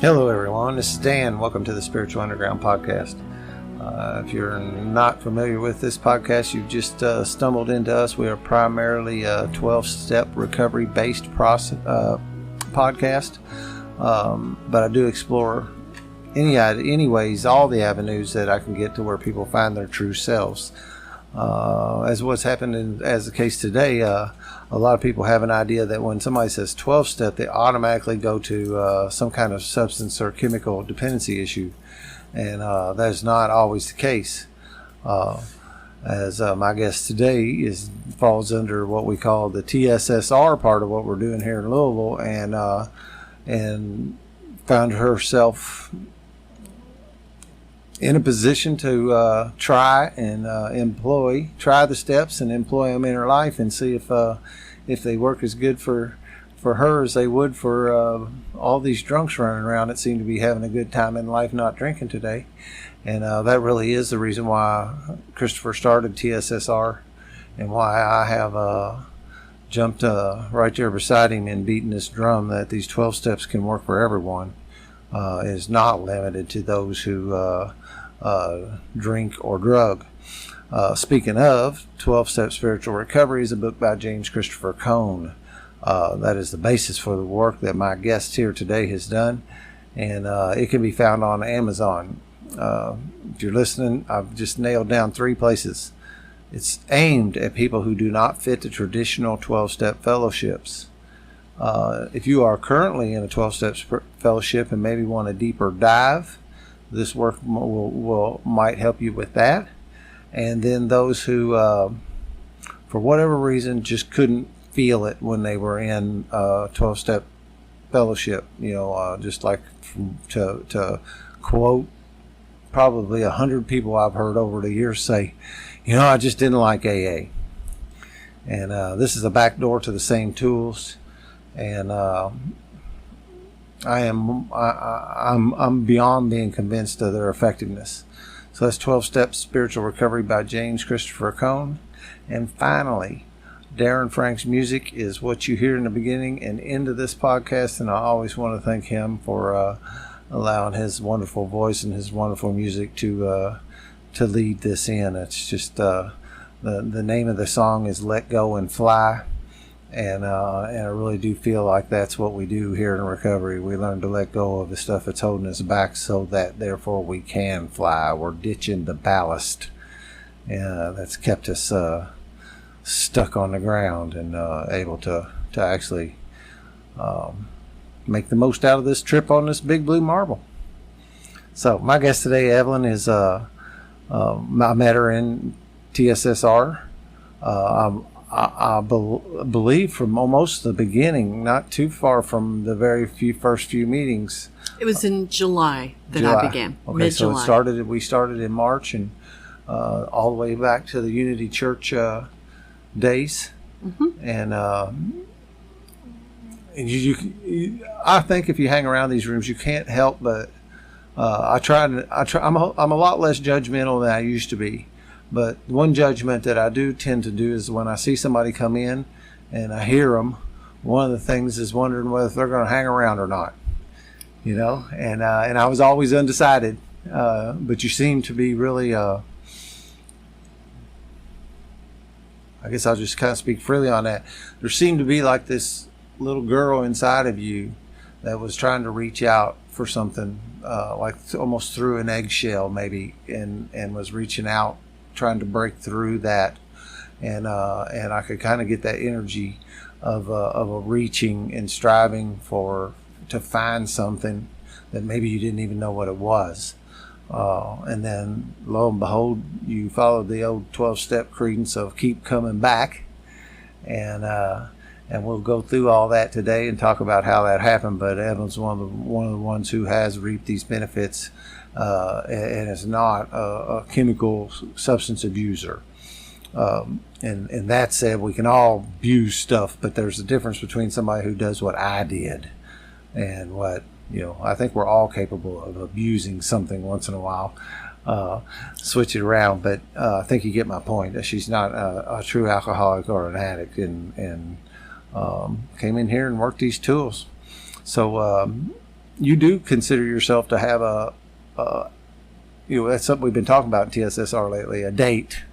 Hello everyone, this is Dan. Welcome to the Spiritual Underground Podcast. If you're not familiar with this podcast, you've just stumbled into us. We are primarily a 12-step recovery-based podcast, but I do explore all the avenues that I can get to where people find their true selves. As what's happened as the case today, a lot of people have an idea that when somebody says 12-step, they automatically go to some kind of substance or chemical dependency issue, and that is not always the case. As my guest today falls under what we call the TSSR part of what we're doing here in Louisville, and found herself in a position to try the steps and employ them in her life and see if they work as good for her as they would for all these drunks running around that seem to be having a good time in life not drinking today. And that really is the reason why Christopher started TSSR and why I have jumped right there beside him and beating this drum that these 12 steps can work for everyone. Is not limited to those who drink or drug. Speaking of, 12-Step Spiritual Recovery is a book by James Christopher Cone. That is the basis for the work that my guest here today has done, and it can be found on Amazon. If you're listening, I've just nailed down 3 places. It's aimed at people who do not fit the traditional 12-step fellowships. If you are currently in a 12-step fellowship and maybe want a deeper dive, this work might help you with that. And then those who, for whatever reason, just couldn't feel it when they were in 12-step fellowship, just like to quote probably 100 people I've heard over the years say, I just didn't like AA. And this is a back door to the same tools. And I'm beyond being convinced of their effectiveness. So that's 12 Spiritual Recovery by James Christopher Cone. And finally, Darren Frank's music is what you hear in the beginning and end of this podcast, and I always want to thank him for allowing his wonderful voice and his wonderful music to lead this in. It's just the name of the song is Let Go and Fly. And I really do feel like that's what we do here in recovery. We learn to let go of the stuff that's holding us back so that therefore we can fly. We're ditching the ballast that's kept us stuck on the ground and able to actually make the most out of this trip on this big blue marble. So my guest today, Evelyn, is I met her in TSSR. I believe from almost the beginning, not too far from the first few meetings. It was in July that I began. Okay, mid-July. So we started in March and all the way back to the Unity Church days. Mm-hmm. And I think if you hang around these rooms, you can't help but I'm a lot less judgmental than I used to be. But one judgment that I do tend to do is when I see somebody come in and I hear them, one of the things is wondering whether they're going to hang around or not, and I was always undecided, but you seem to be really, I guess I'll just kind of speak freely on that. There seemed to be like this little girl inside of you that was trying to reach out for something, like almost through an eggshell maybe, and was reaching out, trying to break through that, and I could kind of get that energy of a reaching and striving to find something that maybe you didn't even know what it was, and then lo and behold, you followed the old 12-step credence of keep coming back, and we'll go through all that today and talk about how that happened. But Evelyn's one of the ones who has reaped these benefits. And is not a chemical substance abuser. And that said, we can all abuse stuff, but there's a difference between somebody who does what I did and what, I think we're all capable of abusing something once in a while. Switch it around, but I think you get my point. She's not a true alcoholic or an addict, and came in here and worked these tools. So you do consider yourself to have that's something we've been talking about in TSSR lately, a date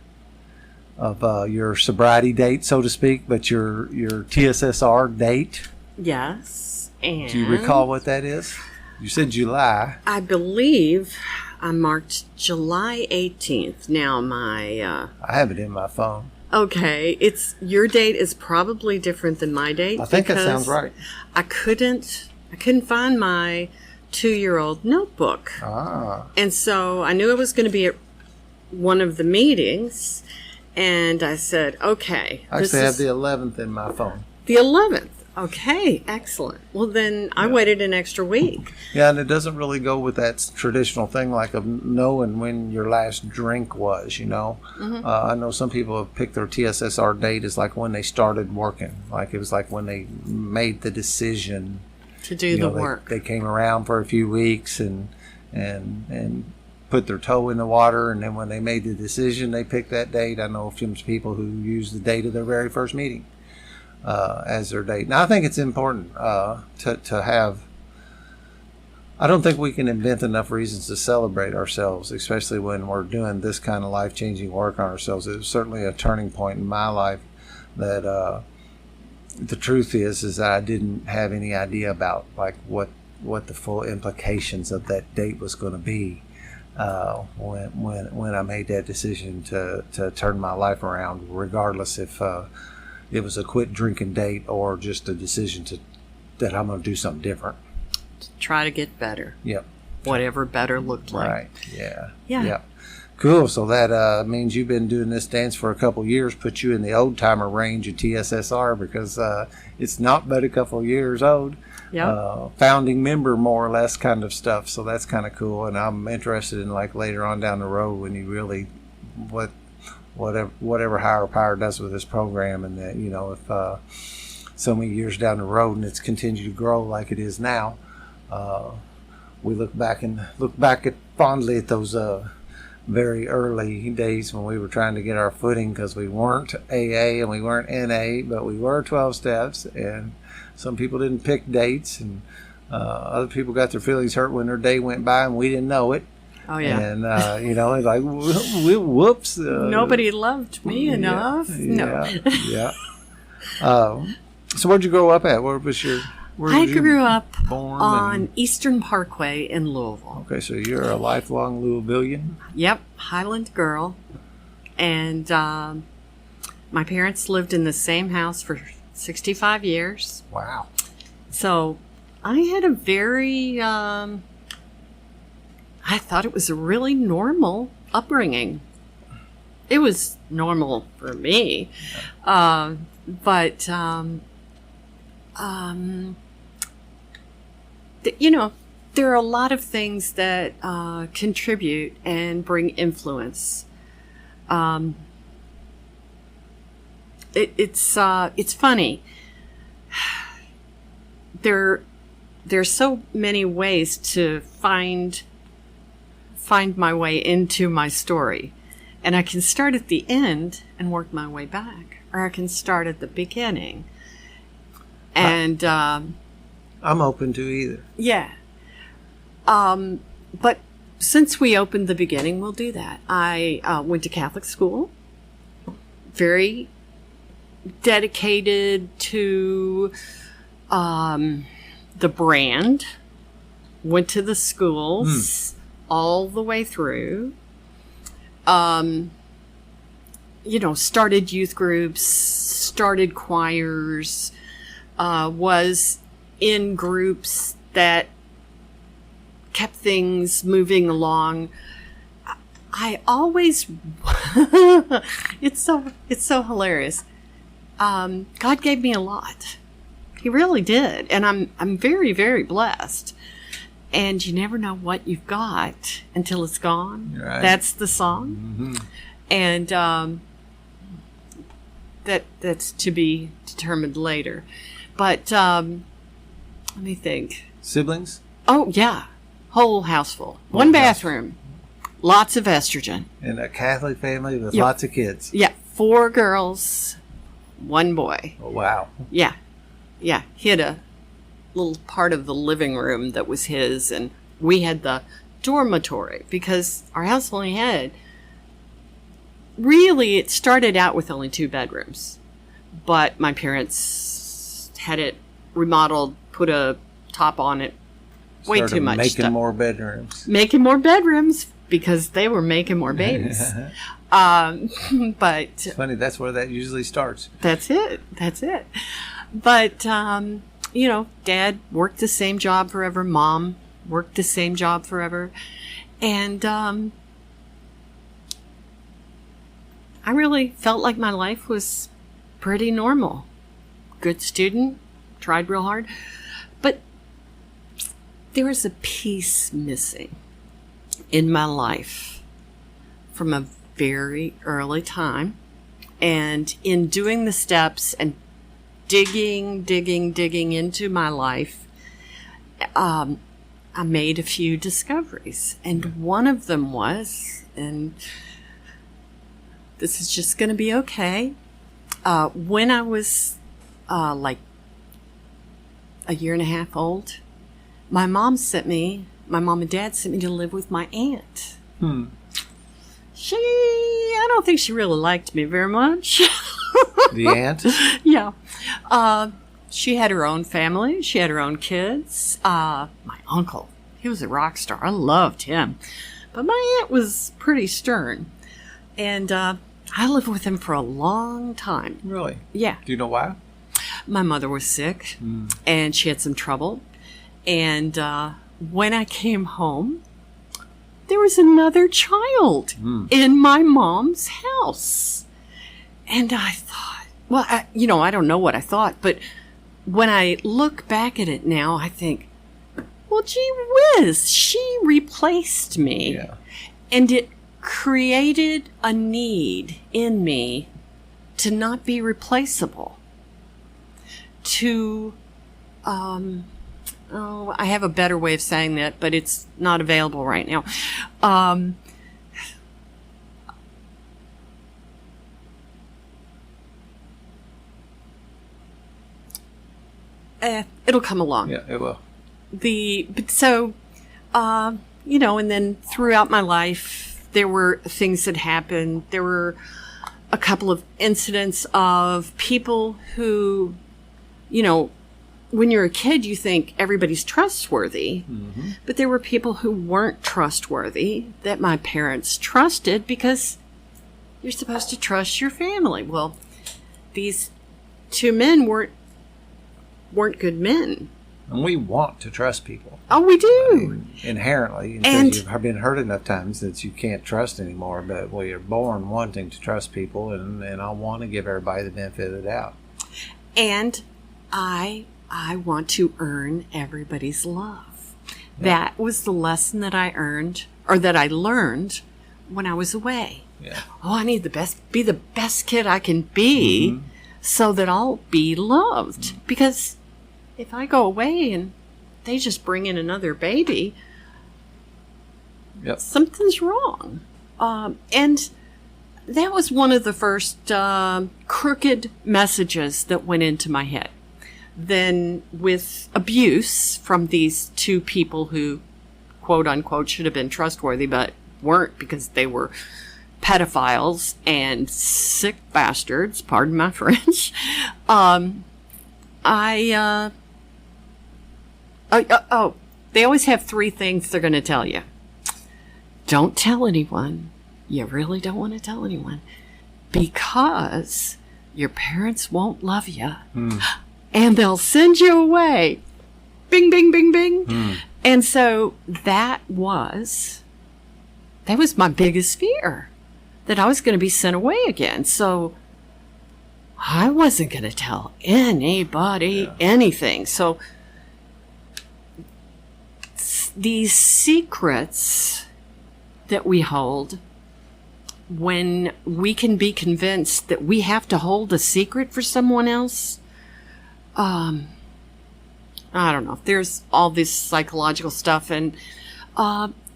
of your sobriety date, so to speak, but your TSSR date. Yes. And do you recall what that is? You said July. I believe I marked July 18th. Now my I have it in my phone. okay, your date is probably different than my date. I think that sounds right. I couldn't find my 2-year-old notebook. And so I knew it was going to be at one of the meetings, and I said, okay. I actually have the 11th in my phone. The 11th. Okay, excellent. Well, then I waited an extra week. Yeah, and it doesn't really go with that traditional thing like of knowing when your last drink was, you know. Mm-hmm. I know some people have picked their TSSR date as like when they started working. Like it was like when they made the decision to do the work. They came around for a few weeks and put their toe in the water, and then when they made the decision, they picked that date. I know some people who use the date of their very first meeting as their date. Now, I think it's important to have. I don't think we can invent enough reasons to celebrate ourselves, especially when we're doing this kind of life-changing work on ourselves. It was certainly a turning point in my life that the truth is that I didn't have any idea about like what the full implications of that date was going to be when I made that decision to turn my life around, regardless if it was a quit drinking date or just a decision that I'm going to do something different. Try to get better. Yep. Whatever better looked like. Right. Yeah. Yeah. Yep. Cool. So that means you've been doing this dance for a couple years, put you in the old timer range of TSSR because it's not but a couple years old. Yep. Founding member, more or less, kind of stuff. So that's kind of cool. And I'm interested in like later on down the road when you really whatever higher power does with this program, and that, you know, if so many years down the road and it's continued to grow like it is now, we look back at fondly at those very early days when we were trying to get our footing because we weren't AA and we weren't NA, but we were 12 steps, and some people didn't pick dates, and other people got their feelings hurt when their day went by and we didn't know it. Oh, yeah. And, you know, it's like, whoops. Nobody loved me enough. No. Yeah. So where'd you grow up at? Where was your... I grew up born on Eastern Parkway in Louisville. Okay, so you're a lifelong Louisvillian? Yep, Highland girl. And my parents lived in the same house for 65 years. Wow. So I had a very, I thought it was a really normal upbringing. It was normal for me. But you know, there are a lot of things that contribute and bring influence. It's funny. There's so many ways to find my way into my story, and I can start at the end and work my way back, or I can start at the beginning. And I'm open to either. Yeah. But since we opened the beginning, we'll do that. I went to Catholic school, very dedicated to the brand, went to the schools all the way through, you know, started youth groups, started choirs, was in groups that kept things moving along. I always, it's so hilarious. God gave me a lot. He really did. And I'm very, very blessed. And you never know what you've got until it's gone. Right. That's the song. Mm-hmm. And that's to be determined later. But let me think. Siblings? Oh, yeah. Whole house full. One bathroom. Lots of estrogen. In a Catholic family with lots of kids. Yeah. 4 girls, 1 boy. Oh, wow. Yeah. Yeah. He had little part of the living room that was his, and we had the dormitory because our house only had, really, it started out with only 2 bedrooms, but my parents had it remodeled, put a top on it, way Started too much making stuff. more bedrooms. Making more bedrooms because they were making more babies. But It's funny, that's where that usually starts. that's it. But, you know, Dad worked the same job forever. Mom worked the same job forever. And I really felt like my life was pretty normal. Good student, tried real hard. But there was a piece missing in my life from a very early time. And in doing the steps and digging into my life, I made a few discoveries. And one of them was, and this is just going to be okay, when I was like a year and a half old, my mom and dad sent me to live with my aunt. I don't think she really liked me very much. The aunt? Yeah. She had her own family. She had her own kids. My uncle, he was a rock star. I loved him. But my aunt was pretty stern. And I lived with him for a long time. Really? Yeah. Do you know why? My mother was sick, and she had some trouble. And when I came home, there was another child in my mom's house. And I thought, well, I don't know what I thought, but when I look back at it now, I think, well, gee whiz, she replaced me. Yeah. And it created a need in me to not be replaceable. To, I have a better way of saying that, but it's not available right now. It'll come along. Yeah, it will. And then throughout my life, there were things that happened. There were a couple of incidents of people who, when you're a kid, you think everybody's trustworthy. Mm-hmm. But there were people who weren't trustworthy that my parents trusted because you're supposed to trust your family. Well, these 2 men weren't good men. And we want to trust people. Oh, we do. Inherently. Because you've been hurt enough times that you can't trust anymore. But we are born wanting to trust people, and I want to give everybody the benefit of the doubt. And I want to earn everybody's love. Yeah. That was the lesson that I earned, or that I learned when I was away. Yeah. Oh, I need be the best kid I can be, so that I'll be loved. Because if I go away and they just bring in another baby, something's wrong. And that was one of the first crooked messages that went into my head. Then with abuse from these 2 people who, quote unquote, should have been trustworthy, but weren't because they were pedophiles and sick bastards, pardon my French. They always have 3 things they're going to tell you. Don't tell anyone. You really don't want to tell anyone. Because your parents won't love you. And they'll send you away. Bing, bing, bing, bing. And so that was my biggest fear. That I was going to be sent away again. So I wasn't going to tell anybody anything. So these secrets that we hold, when we can be convinced that we have to hold a secret for someone else, I don't know. There's all this psychological stuff, and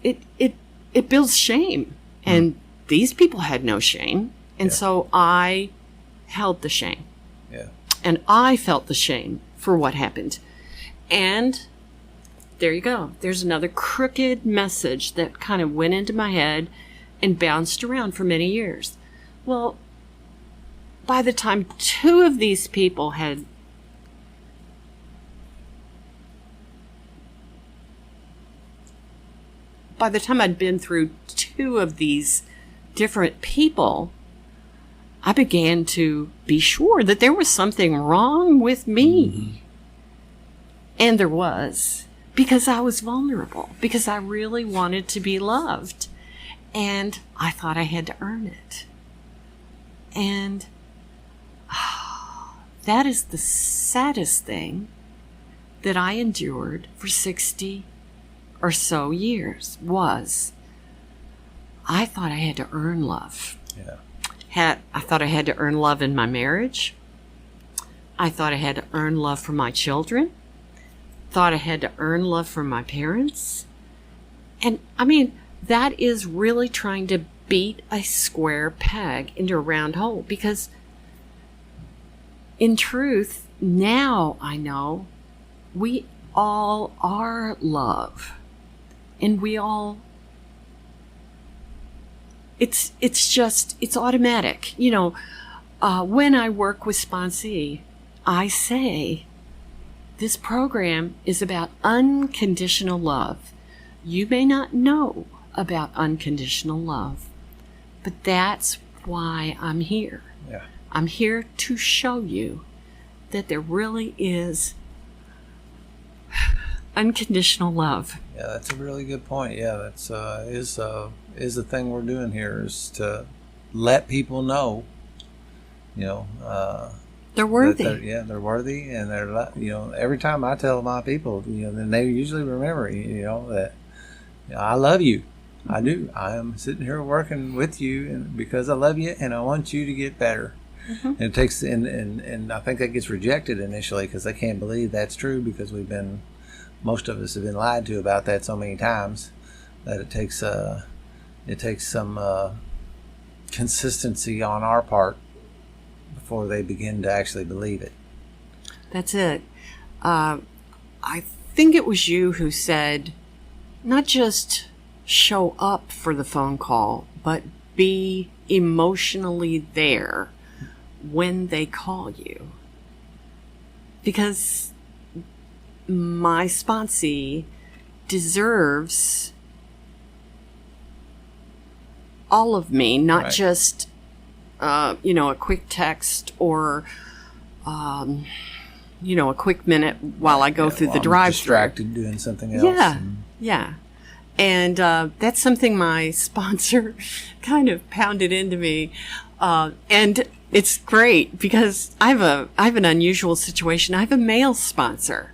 it builds shame. And these people had no shame, and so I held the shame. Yeah. And I felt the shame for what happened. And there you go. There's another crooked message that kind of went into my head and bounced around for many years. Well, by the time two of these people had by the time I'd been through two of these different people, I began to be sure that there was something wrong with me. Mm-hmm. And there was, because I was vulnerable, because I really wanted to be loved. And I thought I had to earn it. And that is the saddest thing that I endured for 60 or so years was I thought I had to earn love. Yeah. I thought I had to earn love in my marriage. I thought I had to earn love from my children. Thought I had to earn love from my parents. And I mean, that is really trying to beat a square peg into a round hole, because in truth, now I know we all are love. And we all, it's automatic. You know, when I work with sponsee, I say, this program is about unconditional love. You may not know about unconditional love, but that's why I'm here. Yeah. I'm here to show you that there really is unconditional love. Yeah, that's a really good point. Yeah, that's is the thing we're doing here, is to let people know, you know, they're worthy. They're worthy, and they're, you know, every time I tell my people, you know, then they usually remember, you know, that, you know, I love you. I do. I am sitting here working with you, and because I love you and I want you to get better. Mm-hmm. And it takes, and I think that gets rejected initially because they can't believe that's true, because most of us have been lied to about that so many times that it takes some consistency on our part before they begin to actually believe it. That's it. I think it was you who said, not just show up for the phone call, but be emotionally there when they call you. Because my sponsee deserves all of me, not just, you know, a quick text or, you know, a quick minute while I go through the drive-thru. Distracted doing something else. Yeah, yeah. And that's something my sponsor kind of pounded into me. And it's great because I have an unusual situation. I have a male sponsor.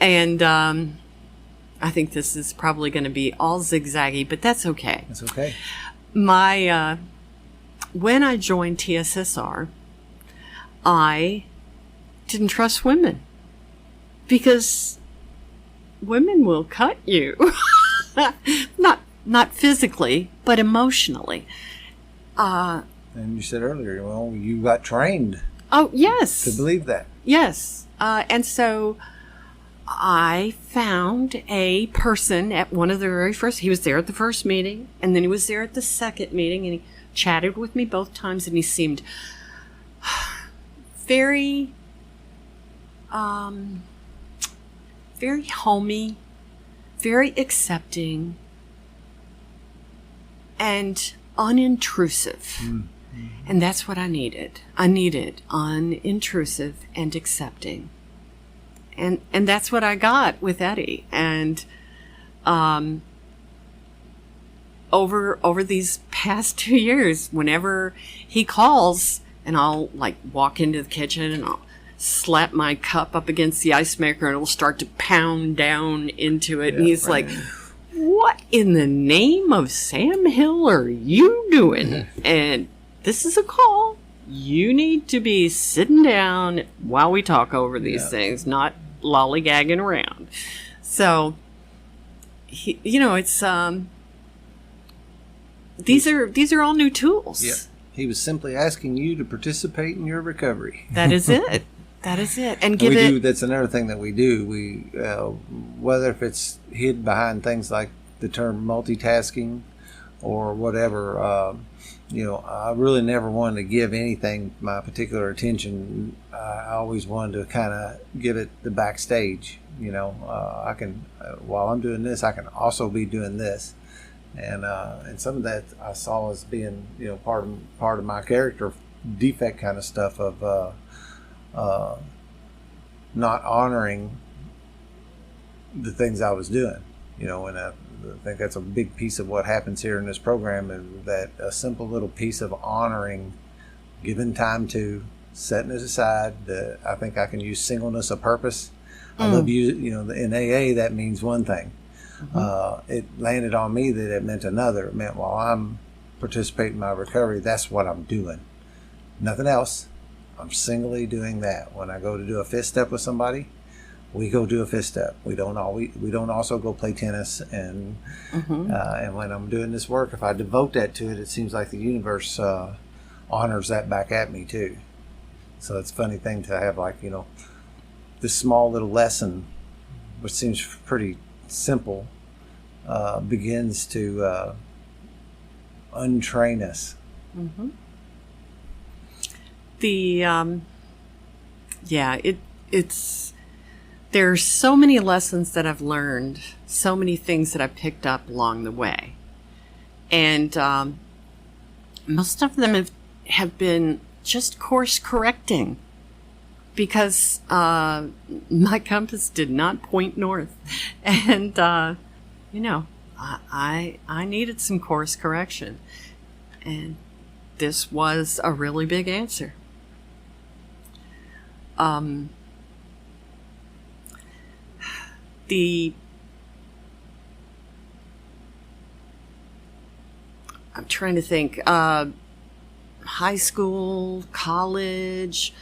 And I think this is probably going to be all zigzaggy, but that's okay. That's okay. When I joined TSSR, I didn't trust women because women will cut you. Not physically, but emotionally. And you said earlier, well, you got trained. Oh, yes. To believe that. Yes. And so I found a person at one of the very first, he was there at the first meeting, and then he was there at the second meeting, and he chatted with me both times, and he seemed very, very homey, very accepting, and unintrusive. Mm-hmm. And that's what I needed. I needed unintrusive and accepting. And that's what I got with Eddie. And over these past 2 years, whenever he calls, and I'll like walk into the kitchen and I'll slap my cup up against the ice maker and it'll start to pound down into it. Yeah, and he's like, what in the name of Sam Hill are you doing? And this is a call. You need to be sitting down while we talk over these things, not lollygagging around. So, you know, it's these are all new tools. Yeah. He was simply asking you to participate in your recovery. That is it. That is it. And we do. That's another thing that we do. We whether if it's hid behind things like the term multitasking or whatever. I really never wanted to give anything my particular attention. I always wanted to kind of give it the backstage. I can while I'm doing this, I can also be doing this, and some of that I saw as being part of my character defect kind of stuff of not honoring the things I was doing. And I think that's a big piece of what happens here in this program, is that a simple little piece of honoring, giving time to, setting it aside. I think I can use singleness of purpose. I love in AA that means one thing. It landed on me that it meant another. It meant while I'm participating in my recovery, that's what I'm doing. Nothing else. I'm singly doing that. When I go to do a fifth step with somebody, we go do a fifth step. We don't also go play tennis, and when I'm doing this work, if I devote that to it, it seems like the universe honors that back at me too. So it's a funny thing to have, like, this small little lesson, which seems pretty simple, begins to untrain us. There's so many lessons that I've learned, so many things that I've picked up along the way. And most of them have been just course correcting, because my compass did not point north. And, I needed some course correction. And this was a really big answer. I'm trying to think, high school, college,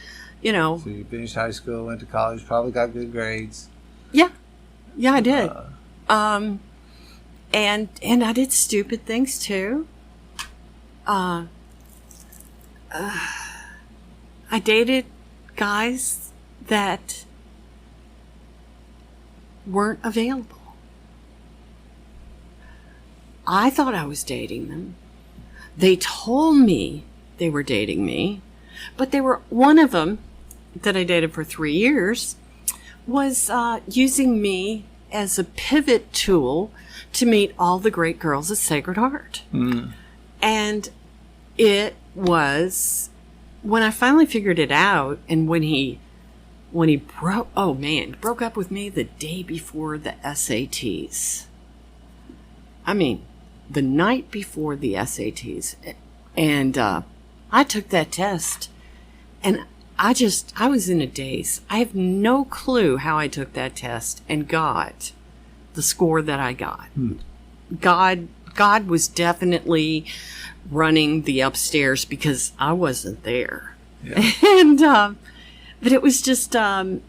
So you finished high school, went to college, probably got good grades. Yeah, I did. And I did stupid things too. I dated guys that weren't available. I thought I was dating them. They told me they were dating me, but one of them that I dated for 3 years was using me as a pivot tool to meet all the great girls at Sacred Heart. And it was, when I finally figured it out, and when he broke up with me the day before the SATs. I mean, the night before the SATs. And I took that test, and I was in a daze. I have no clue how I took that test and got the score that I got. God was definitely running the upstairs, because I wasn't there. Yeah. And but it was just not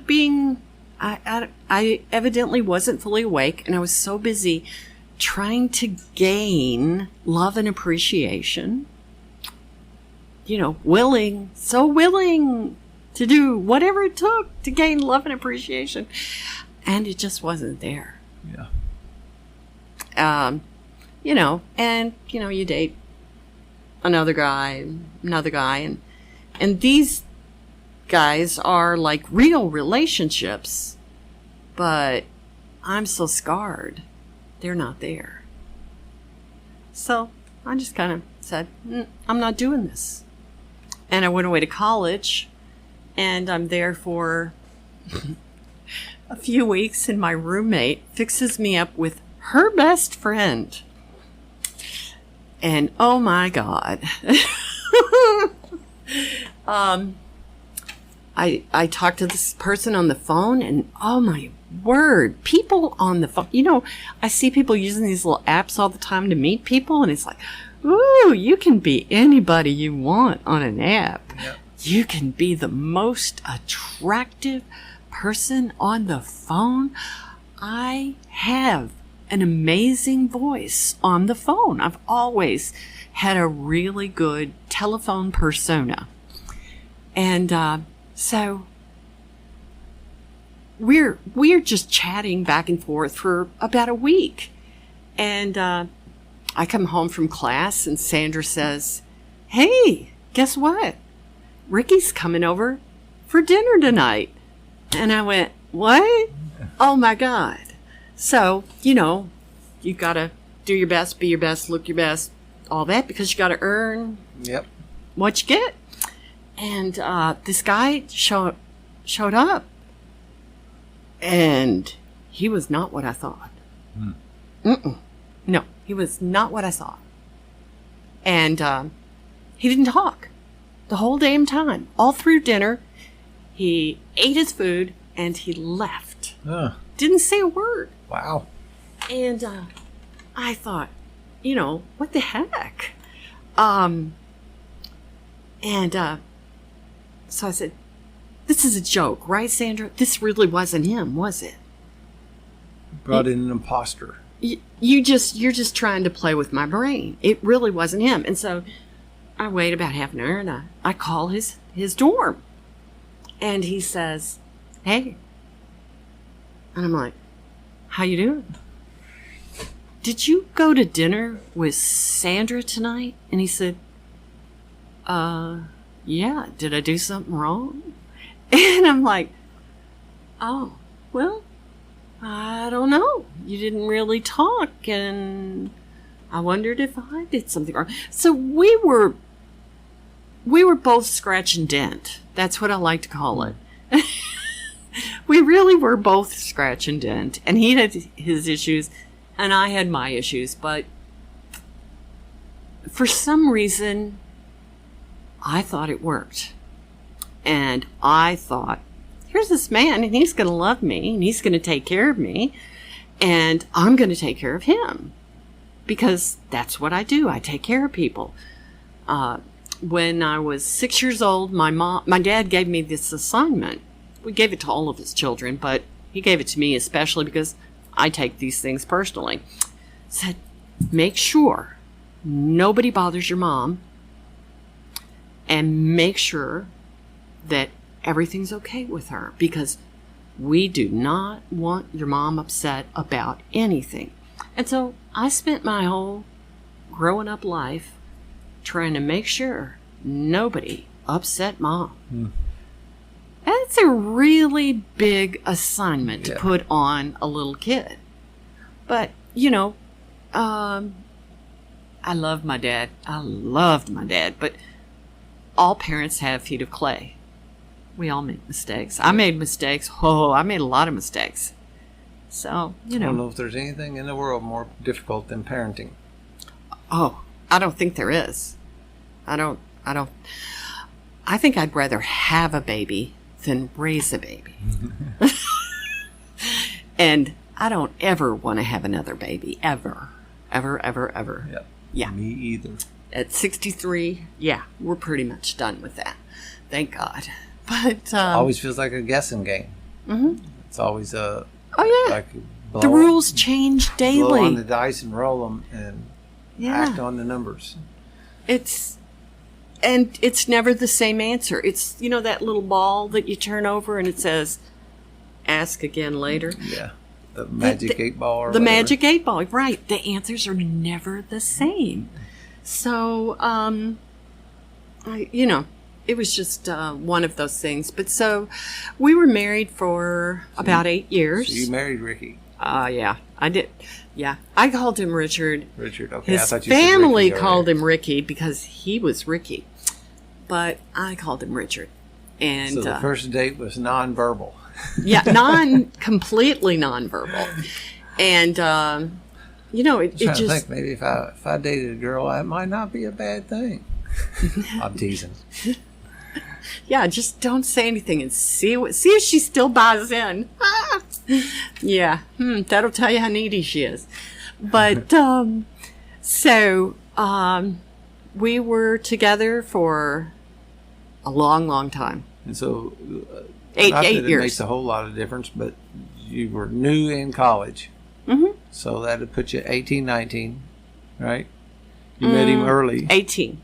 being. I evidently wasn't fully awake, and I was so busy trying to gain love and appreciation. Willing to do whatever it took to gain love and appreciation, and it just wasn't there. Yeah. You date another guy, and these guys are like real relationships, but I'm so scarred, they're not there. So I just kind of said, I'm not doing this. And I went away to college, and I'm there for a few weeks, and my roommate fixes me up with her best friend. And oh my God. I talked to this person on the phone, and oh my word, people on the phone. I see people using these little apps all the time to meet people, and it's like, ooh, you can be anybody you want on an app. Yep. You can be the most attractive person on the phone. I have an amazing voice on the phone. I've always had a really good telephone persona. And so we're just chatting back and forth for about a week. And I come home from class and Sandra says, "Hey, guess what? Ricky's coming over for dinner tonight." And I went, "What? Oh my God." So, you got to do your best, be your best, look your best, all that, because you got to earn what you get. And this guy showed up, and he was not what I thought. No, he was not what I thought. And he didn't talk the whole damn time. All through dinner, he ate his food, and he left. Didn't say a word. Wow. And I thought, what the heck? So I said, "This is a joke, right, Sandra? This really wasn't him, was it?" Brought in an imposter. You're just trying to play with my brain. It really wasn't him. And so I wait about half an hour, and I call his dorm. And he says, "Hey." And I'm like, "How you doing? Did you go to dinner with Sandra tonight?" And he said, "Yeah, did I do something wrong?" And I'm like, "Oh, well, I don't know. You didn't really talk, and I wondered if I did something wrong." So we were both scratch and dent. That's what I like to call it. We really were both scratch and dent, and he had his issues, and I had my issues. But for some reason, I thought it worked. And I thought, here's this man, and he's going to love me, and he's going to take care of me, and I'm going to take care of him. Because that's what I do. I take care of people. When I was 6 years old, my dad gave me this assignment. We gave it to all of his children, but he gave it to me especially because I take these things personally. Said, make sure nobody bothers your mom, and make sure that everything's okay with her, because we do not want your mom upset about anything. And so I spent my whole growing up life trying to make sure nobody upset Mom. That's a really big assignment to put on a little kid. But, I love my dad. I loved my dad. But all parents have feet of clay. We all make mistakes. I made mistakes. I made a lot of mistakes. So, I don't know if there's anything in the world more difficult than parenting. Oh, I don't think there is. I think I'd rather have a baby than raise a baby. And I don't ever want to have another baby. Ever. Ever, ever, ever. Yep. Yeah. Me either. At 63, we're pretty much done with that. Thank God. But always feels like a guessing game. Mm-hmm. It's always like the rules change daily. Blow on the dice and roll them and act on the numbers. It's never the same answer. It's that little ball that you turn over and it says, "Ask again later." Yeah, the magic 8 ball. Or the whatever. Magic 8 ball, right? The answers are never the same. So, it was just one of those things. But so we were married for about 8 years. So you married Ricky? Yeah, I did. Yeah, I called him Richard. Richard, okay. His I thought you said family Ricky called him Ricky because he was Ricky, but I called him Richard. And so the first date was nonverbal. Yeah, completely nonverbal. And it just think maybe if I dated a girl, that might not be a bad thing. I'm teasing. Yeah, just don't say anything and see if she still buys in. Yeah, that'll tell you how needy she is. But we were together for a long, long time. And so, eight not that years. It makes a whole lot of difference, but you were new in college. Mm-hmm. So that would put you 18, 19, right? You met him early. 18.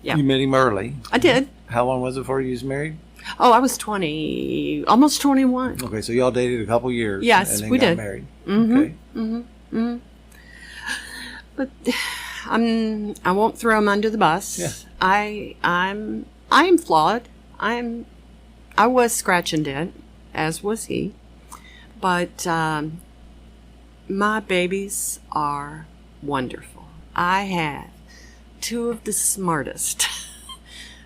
Yeah. You met him early. I did. How long was it before you was married? Oh, I was 20, almost 21. Okay, so y'all dated a couple years. Yes, and then we got did. married. Mm-hmm. Okay. But I won't throw him under the bus. Yeah. I'm flawed. I was scratch and dent, as was he. But my babies are wonderful. I have two of the smartest,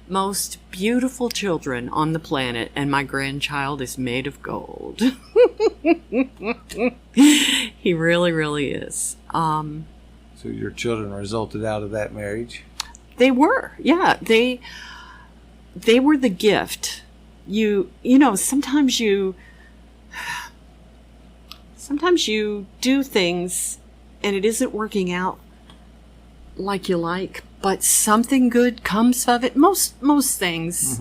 most beautiful children on the planet, and my grandchild is made of gold. He really, really is. So your children resulted out of that marriage? They were, yeah. They were the gift. You know, sometimes you do things and it isn't working out like you like, but something good comes of it. Most things,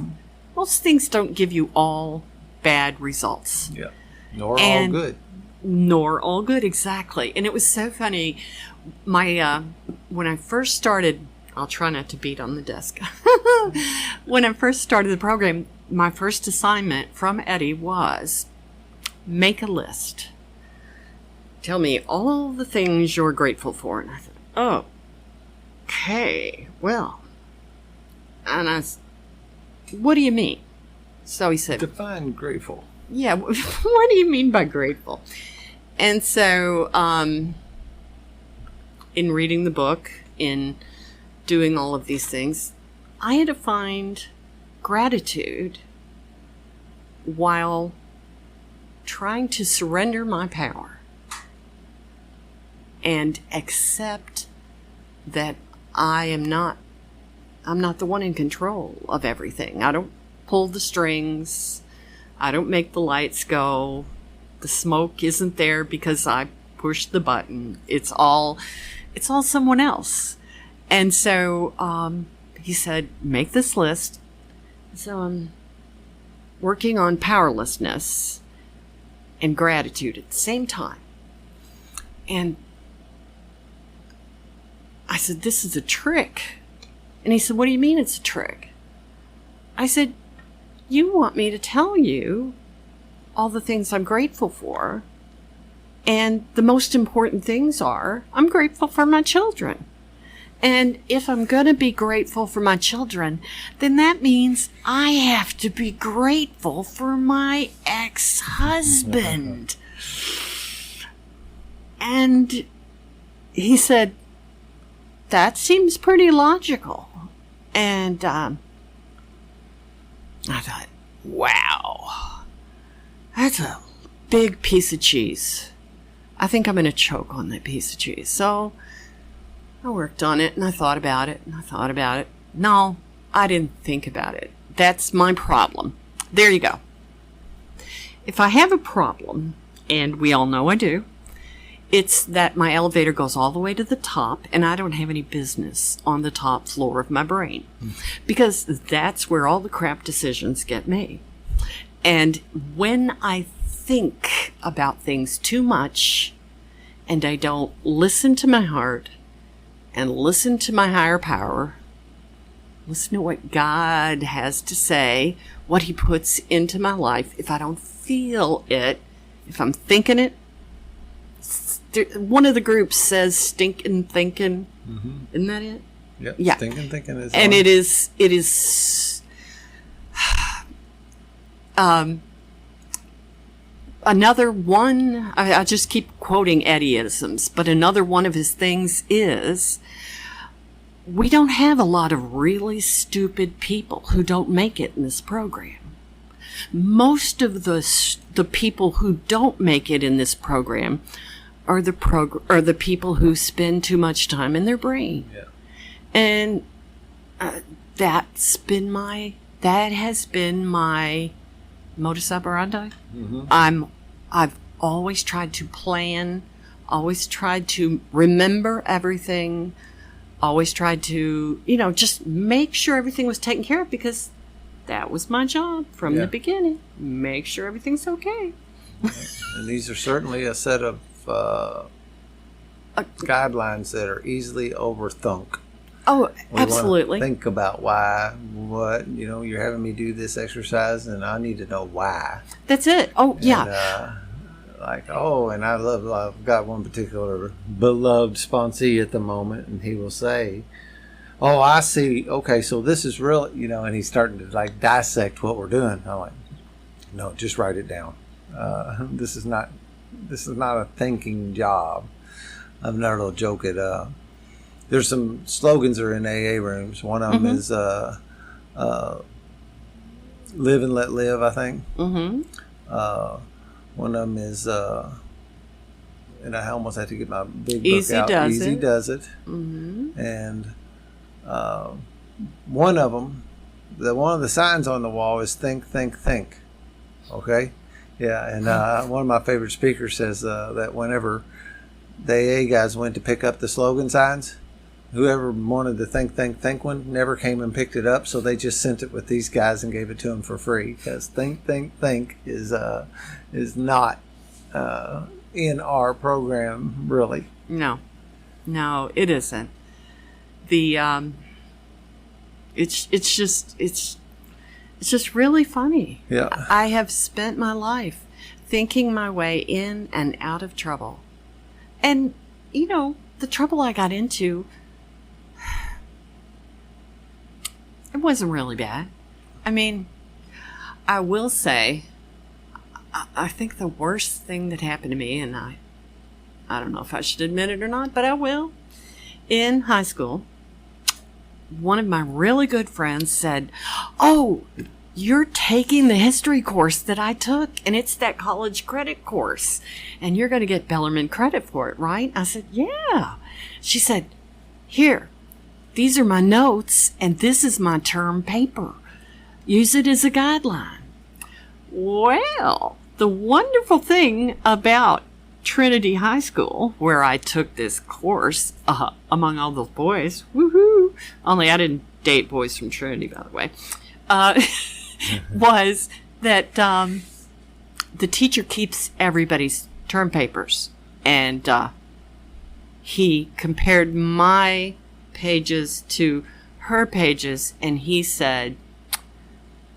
most things don't give you all bad results. Yeah. Nor all good. Nor all good, exactly. And it was so funny. When I first started, I'll try not to beat on the desk. When I first started the program, my first assignment from Eddie was make a list. Tell me all the things you're grateful for. And I thought, oh, okay, well. And I said, what do you mean? So he said, Define grateful. yeah, what do you mean by grateful? And so, in reading the book, in doing all of these things, I had to find gratitude while trying to surrender my power and accept that I'm not the one in control of everything. I don't pull the strings. I don't make the lights go. The smoke isn't there because I pushed the button. It's all someone else. And so he said, make this list. So I'm working on powerlessness and gratitude at the same time. And I said, this is a trick. And he said, what do you mean it's a trick? I said, you want me to tell you all the things I'm grateful for. And the most important things are, I'm grateful for my children. And if I'm going to be grateful for my children, then that means I have to be grateful for my ex-husband. And he said, that seems pretty logical. And I thought, wow, that's a big piece of cheese. I think I'm going to choke on that piece of cheese. So I worked on it and I thought about it and I thought about it. No, I didn't think about it. That's my problem. There you go. If I have a problem, and we all know I do, it's that my elevator goes all the way to the top and I don't have any business on the top floor of my brain. Because that's where all the crap decisions get made. And when I think about things too much and I don't listen to my heart and listen to my higher power, listen to what God has to say, what he puts into my life, if I don't feel it, if I'm thinking it, one of the groups says stinking thinking. Mm-hmm. Isn't that it? Yep. Yeah. Stinking thinking is and on. it is another one, I just keep quoting Eddie-isms, but another one of his things is we don't have a lot of really stupid people who don't make it in this program. Most of the people who don't make it in this program are the people who spend too much time in their brain. Yeah. And that has been my modus operandi. Mm-hmm. I've always tried to plan, always tried to remember everything, always tried to, just make sure everything was taken care of, because that was my job from the beginning. Make sure everything's okay. And these are certainly a set of guidelines that are easily overthunk. Oh, We wanna absolutely. think about you're having me do this exercise, and I need to know why. That's it. Oh, yeah. And I've got one particular beloved sponsee at the moment, and he will say, "Oh, I see. Okay, so this is real," and he's starting to like dissect what we're doing. I'm like, "No, just write it down. This is not a thinking job." I've another little joke at there's some slogans that are in AA rooms. One of them is "Live and let live," I think. One of them is, and I almost had to get my big book out. Easy does it. And one of them, one of the signs on the wall is "Think, think, think." Okay, yeah. And one of my favorite speakers says that whenever the AA guys went to pick up the slogan signs, whoever wanted the "Think, think, think" one never came and picked it up, so they just sent it with these guys and gave it to them for free, because "Think, think, think" is not in our program, really. No, it isn't. It's just really funny. Yeah. I have spent my life thinking my way in and out of trouble. And, the trouble I got into, it wasn't really bad. I mean, I will say, I think the worst thing that happened to me, and I don't know if I should admit it or not, but I will. In high school, one of my really good friends said, "Oh, you're taking the history course that I took, and it's that college credit course, and you're going to get Bellarmine credit for it, right?" I said, "Yeah." She said, "Here, these are my notes, and this is my term paper. Use it as a guideline." Well, the wonderful thing about Trinity High School, where I took this course among all those boys, woohoo! Only I didn't date boys from Trinity, by the way. Was that the teacher keeps everybody's term papers, and he compared my pages to her pages, and he said,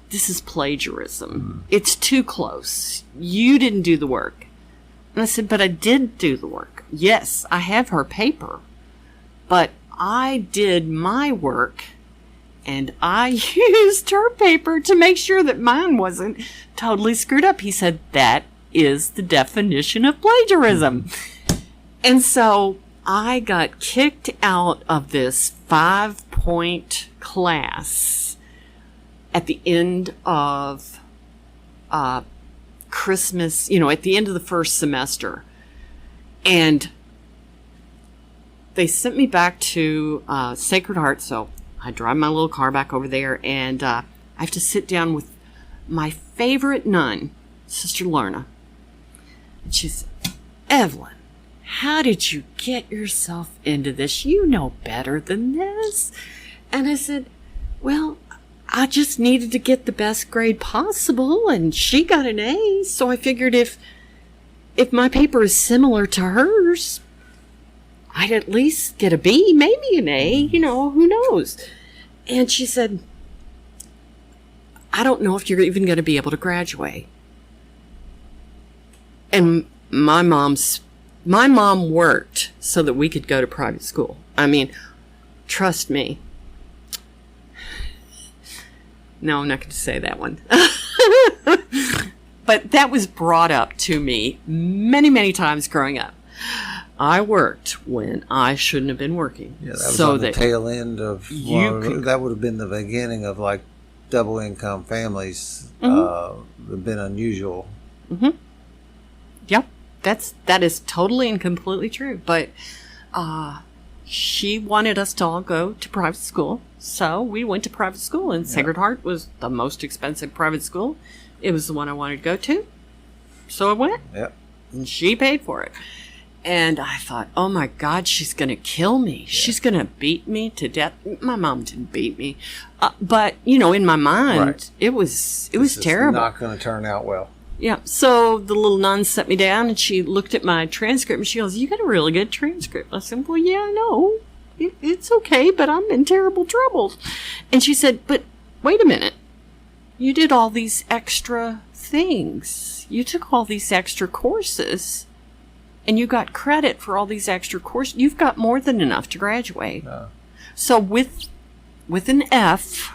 "This is plagiarism. It's too close. You didn't do the work." And I said, "But I did do the work. Yes, I have her paper, but I did my work, and I used her paper to make sure that mine wasn't totally screwed up." He said, "That is the definition of plagiarism." And so I got kicked out of this 5-point class at the end of Christmas, at the end of the first semester. And they sent me back to Sacred Heart, so I drive my little car back over there, and I have to sit down with my favorite nun, Sister Lorna. And she said, "Evelyn, how did you get yourself into this? You know better than this." And I said, "Well, I just needed to get the best grade possible, and she got an A, so I figured if my paper is similar to hers, I'd at least get a B, maybe an A, who knows." And she said, "I don't know if you're even going to be able to graduate." And my mom worked so that we could go to private school. I mean, trust me. No, I'm not going to say that one. But that was brought up to me many, many times growing up. I worked when I shouldn't have been working. Yeah, that was on the tail end of, that would have been the beginning of like double income families. Have been unusual. Yep, that is totally and completely true. But she wanted us to all go to private school, so we went to private school, and Sacred Heart was the most expensive private school. It was the one I wanted to go to, so I went. Yep. And she paid for it. And I thought, oh my God, she's going to kill me. Yeah. She's going to beat me to death. My mom didn't beat me. But, in my mind, it was terrible. It's not going to turn out well. Yeah. So the little nun set me down, and she looked at my transcript, and she goes, "You got a really good transcript." I said, "Well, yeah, I know. It's okay, but I'm in terrible trouble. And she said, but wait a minute. You did all these extra things. You took all these extra courses. And you got credit for all these extra courses. You've got more than enough to graduate. So with an F,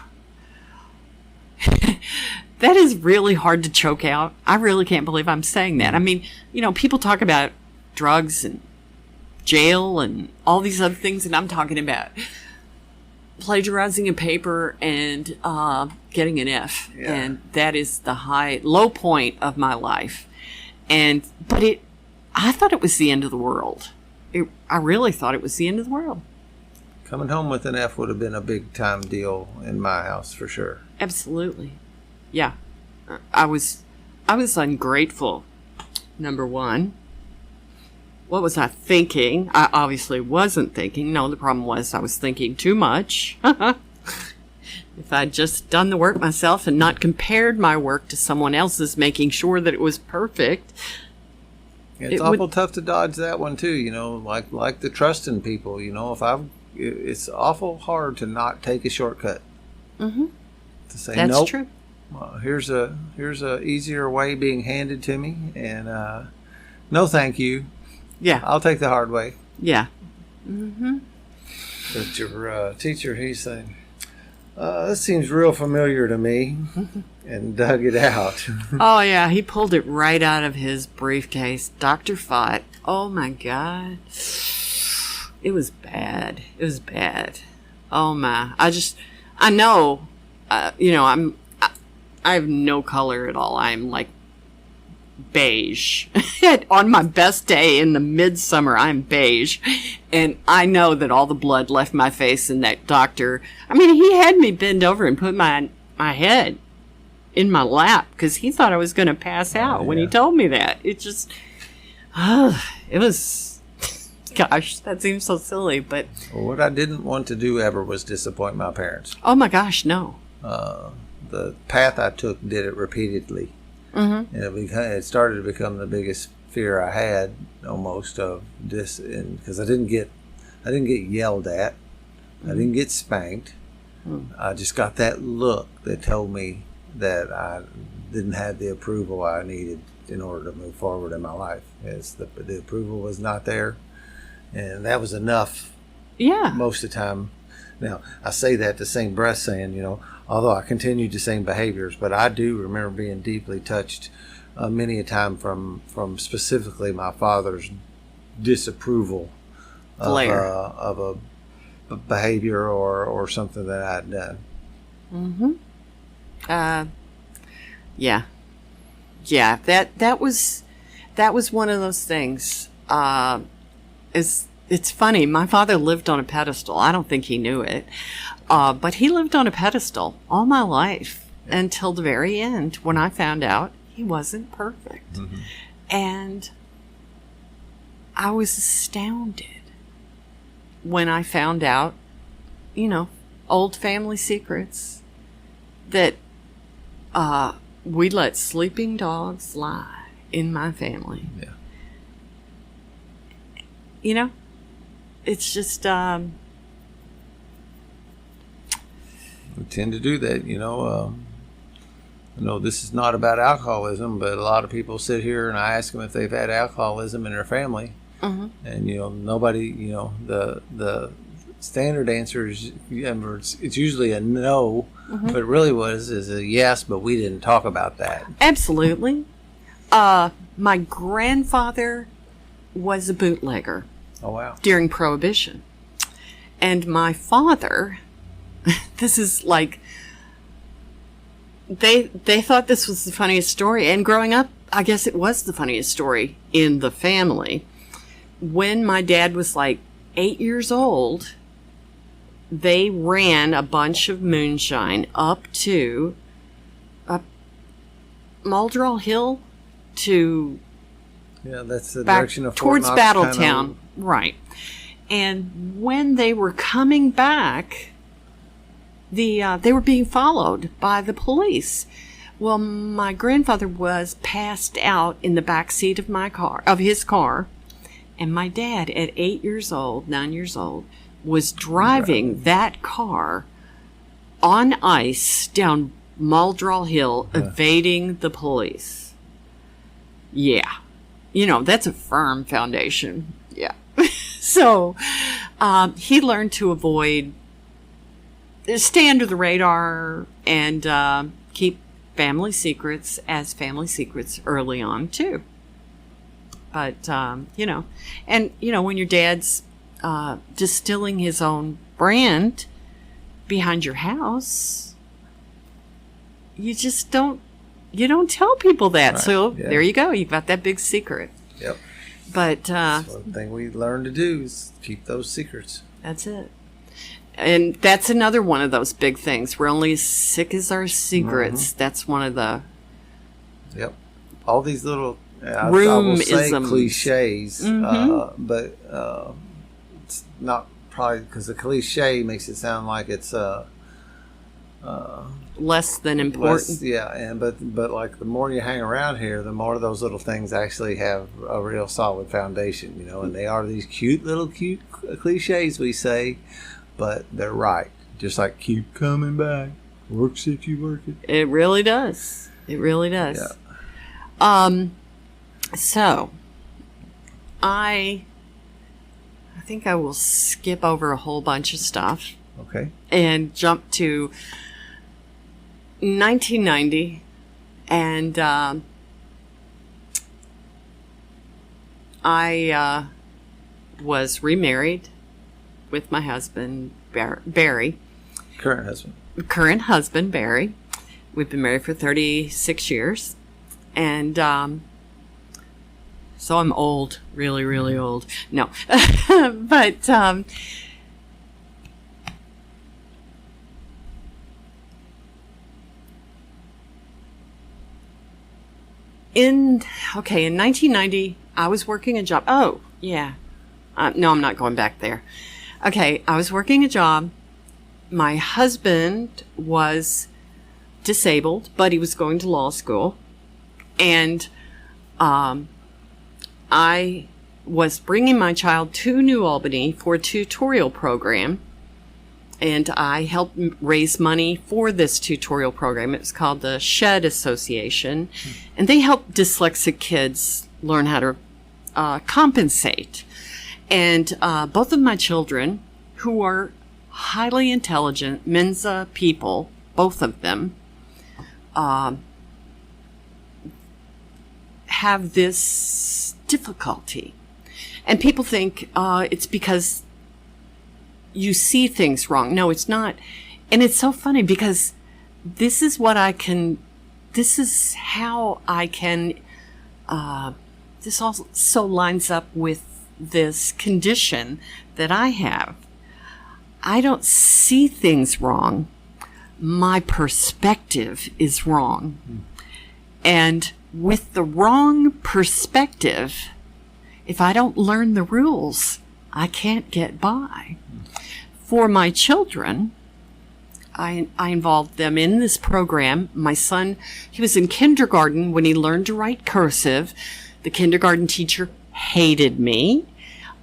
that is really hard to choke out. I really can't believe I'm saying that. I mean, people talk about drugs and jail and all these other things, and I'm talking about plagiarizing a paper and getting an F. Yeah. And that is the low point of my life. But I thought it was the end of the world. I really thought it was the end of the world. Coming home with an F would have been a big time deal in my house for sure. Absolutely. Yeah. I was ungrateful. Number one. What was I thinking? I obviously wasn't thinking. No, the problem was I was thinking too much. If I'd just done the work myself and not compared my work to someone else's, making sure that it was perfect. It's awful tough to dodge that one too, like the trusting people, it's awful hard to not take a shortcut. Mm-hmm. To say, that's nope, true. Here's a easier way being handed to me, and no thank you. Yeah. I'll take the hard way. Yeah. Mm-hmm. But your teacher, he's saying, this seems real familiar to me, and dug it out. Oh, yeah. He pulled it right out of his briefcase. Dr. Fott. Oh, my God. It was bad. It was bad. Oh, my. I know, I have no color at all. I'm like beige. On my best day in the midsummer, I'm beige. And I know that all the blood left my face, and that doctor, he had me bend over and put my head in my lap because he thought I was going to pass out when he told me that. It just, it was, gosh, that seems so silly, but. Well, what I didn't want to do ever was disappoint my parents. Oh my gosh, no. The path I took did it repeatedly. Mm-hmm. And it started to become the biggest fear I had, almost, of this, because I didn't get yelled at, I didn't get spanked. I just got that look that told me that I didn't have the approval I needed in order to move forward in my life. The approval was not there, and that was enough. Yeah. Most of the time. Now, I say that the same breath saying, although I continued the same behaviors, but I do remember being deeply touched many a time from specifically my father's disapproval of a behavior or something that I had done. Mm-hmm. Yeah. Yeah, that was one of those things. It's funny. My father lived on a pedestal. I don't think he knew it. But he lived on a pedestal all my life until the very end when I found out he wasn't perfect. Mm-hmm. And I was astounded when I found out, old family secrets that we let sleeping dogs lie in my family. Yeah. It's just... We tend to do that, this is not about alcoholism, but a lot of people sit here and I ask them if they've had alcoholism in their family. Mm-hmm. And, nobody, the standard answer is, it's usually a no, mm-hmm. but it really is a yes, but we didn't talk about that. Absolutely. My grandfather was a bootlegger. Oh, wow. During Prohibition. And my father, this is like, they thought this was the funniest story. And growing up, I guess it was the funniest story in the family. When my dad was like 8 years old, they ran a bunch of moonshine up Muldrow Hill to... Yeah, that's the direction of towards Fort Knox, Battletown. Right. And when they were coming back, they were being followed by the police. Well, my grandfather was passed out in the back seat of his car, and my dad, at 9 years old, was driving that car on ice down Muldrow Hill, evading the police. Yeah. That's a firm foundation. Yeah. So he learned to stay under the radar and keep family secrets as family secrets early on, too. But, and, when your dad's distilling his own brand behind your house, you just don't tell people that. Right. So there you go. You've got that big secret. Yep. But that's one thing we learn to do is keep those secrets. That's it. And that's another one of those big things. We're only as sick as our secrets. Mm-hmm. That's one of the... Yep. All these little, I will say cliches, mm-hmm. But it's not probably because the cliche makes it sound like it's... less than important. But like the more you hang around here, the more those little things actually have a real solid foundation, and they are these cute cliches we say, but they're right. Just like keep coming back, works if you work it. It really does. It really does. Yeah. So I think I will skip over a whole bunch of stuff. Okay. And jump to 1990, and I was remarried with my husband, Barry. Current husband, Barry. We've been married for 36 years. And so I'm old, really, really old. No. But... in 1990, I was working a job. Oh, yeah. No, I'm not going back there. Okay, I was working a job. My husband was disabled, but he was going to law school. And I was bringing my child to New Albany for a tutorial program. And I helped raise money for this tutorial program. It was called the SHED Association. And they help dyslexic kids learn how to compensate. And both of my children, who are highly intelligent Mensa people, both of them, have this difficulty. And people think it's because you see things wrong. No, it's not. And it's so funny because this is how I can, this also lines up with this condition that I have. I don't see things wrong. My perspective is wrong. And with the wrong perspective, if I don't learn the rules, I can't get by. For my children, I involved them in this program. My son, he was in kindergarten when he learned to write cursive. The kindergarten teacher hated me.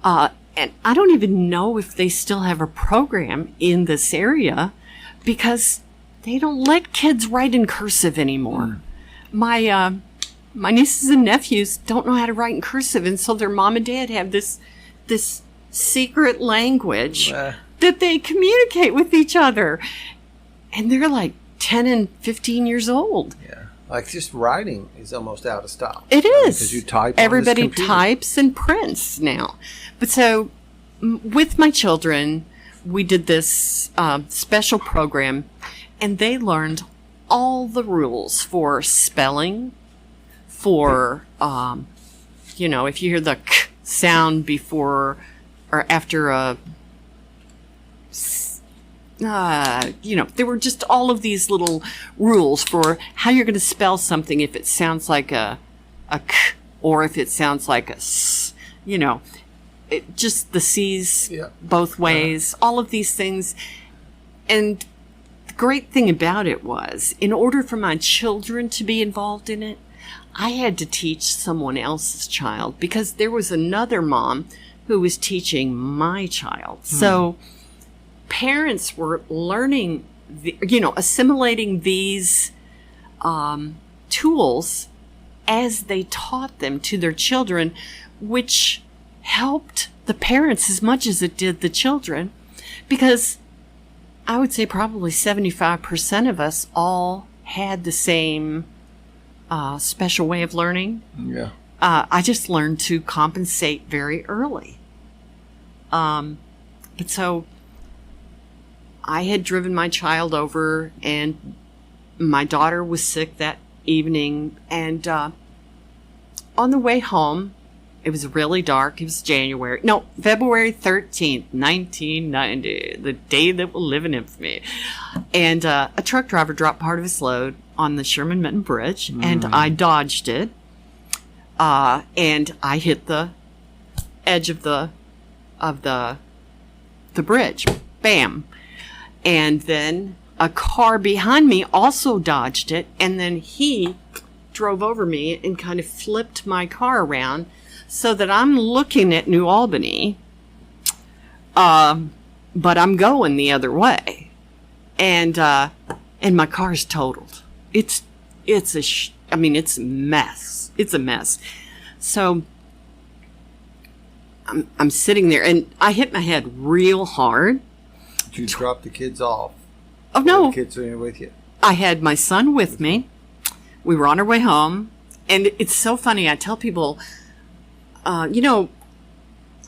And I don't even know if they still have a program in this area because they don't let kids write in cursive anymore. My nieces and nephews don't know how to write in cursive, and so their mom and dad have this secret language that they communicate with each other. And they're like 10 and 15 years old. Yeah. Like just writing is almost out of style. It is. Because you type Everybody on this computer. Types and prints now. But so with my children, we did this special program, and they learned all the rules for spelling, for, if you hear the k sound before or after a, there were just all of these little rules for how you're going to spell something if it sounds like a k or if it sounds like a s, just the C's both ways, all of these things. And the great thing about it was, in order for my children to be involved in it, I had to teach someone else's child, because there was another mom who was teaching my child. So parents were learning, assimilating these tools as they taught them to their children, which helped the parents as much as it did the children, because I would say probably 75% of us all had the same special way of learning. Yeah. I just learned to compensate very early. But so I had driven my child over, and my daughter was sick that evening. And on the way home, it was really dark. It was February 13th, 1990, the day that will live in infamy. And a truck driver dropped part of his load on the Sherman-Minton Bridge, and I dodged it. And I hit the edge of the bridge. Bam. And then a car behind me also dodged it, and then he drove over me and kind of flipped my car around so that I'm looking at New Albany, but I'm going the other way. And my car's totaled. It's a mess. It's a mess. So I'm sitting there, and I hit my head real hard. Did you drop the kids off? Oh, no. The kids are with you? I had my son with me. We were on our way home. And it's so funny. I tell people, I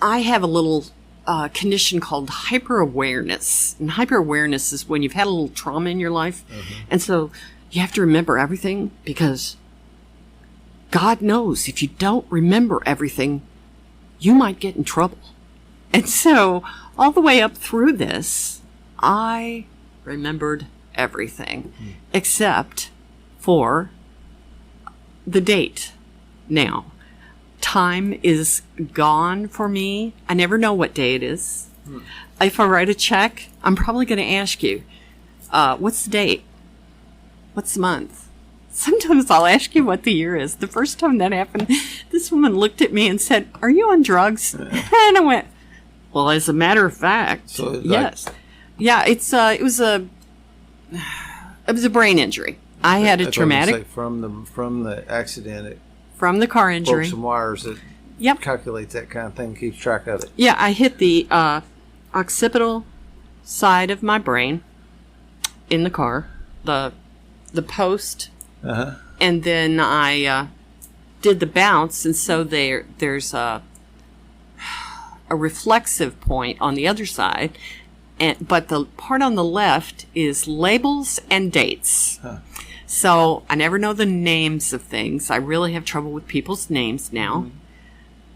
have a little condition called hyper-awareness. And hyper-awareness is when you've had a little trauma in your life. And so you have to remember everything, because God knows if you don't remember everything, you might get in trouble. And so all the way up through this, I remembered everything except for the date. Now, time is gone for me. I never know what day it is. If I write a check, I'm probably going to ask you, what's the date? What's the month? Sometimes I'll ask you what the year is. The first time that happened, this woman looked at me and said, "Are you on drugs?" And I went, "Well, as a matter of fact, yes." Yeah, it was a brain injury. I had a traumatic from the accident. From the car injury. Broke some wires that calculates that kind of thing, keeps track of it. Yeah, I hit the occipital side of my brain in the car, the post, and then I did the bounce, and so there's a reflexive point on the other side, but the part on the left is labels and dates. So I never know the names of things. I really have trouble with people's names now.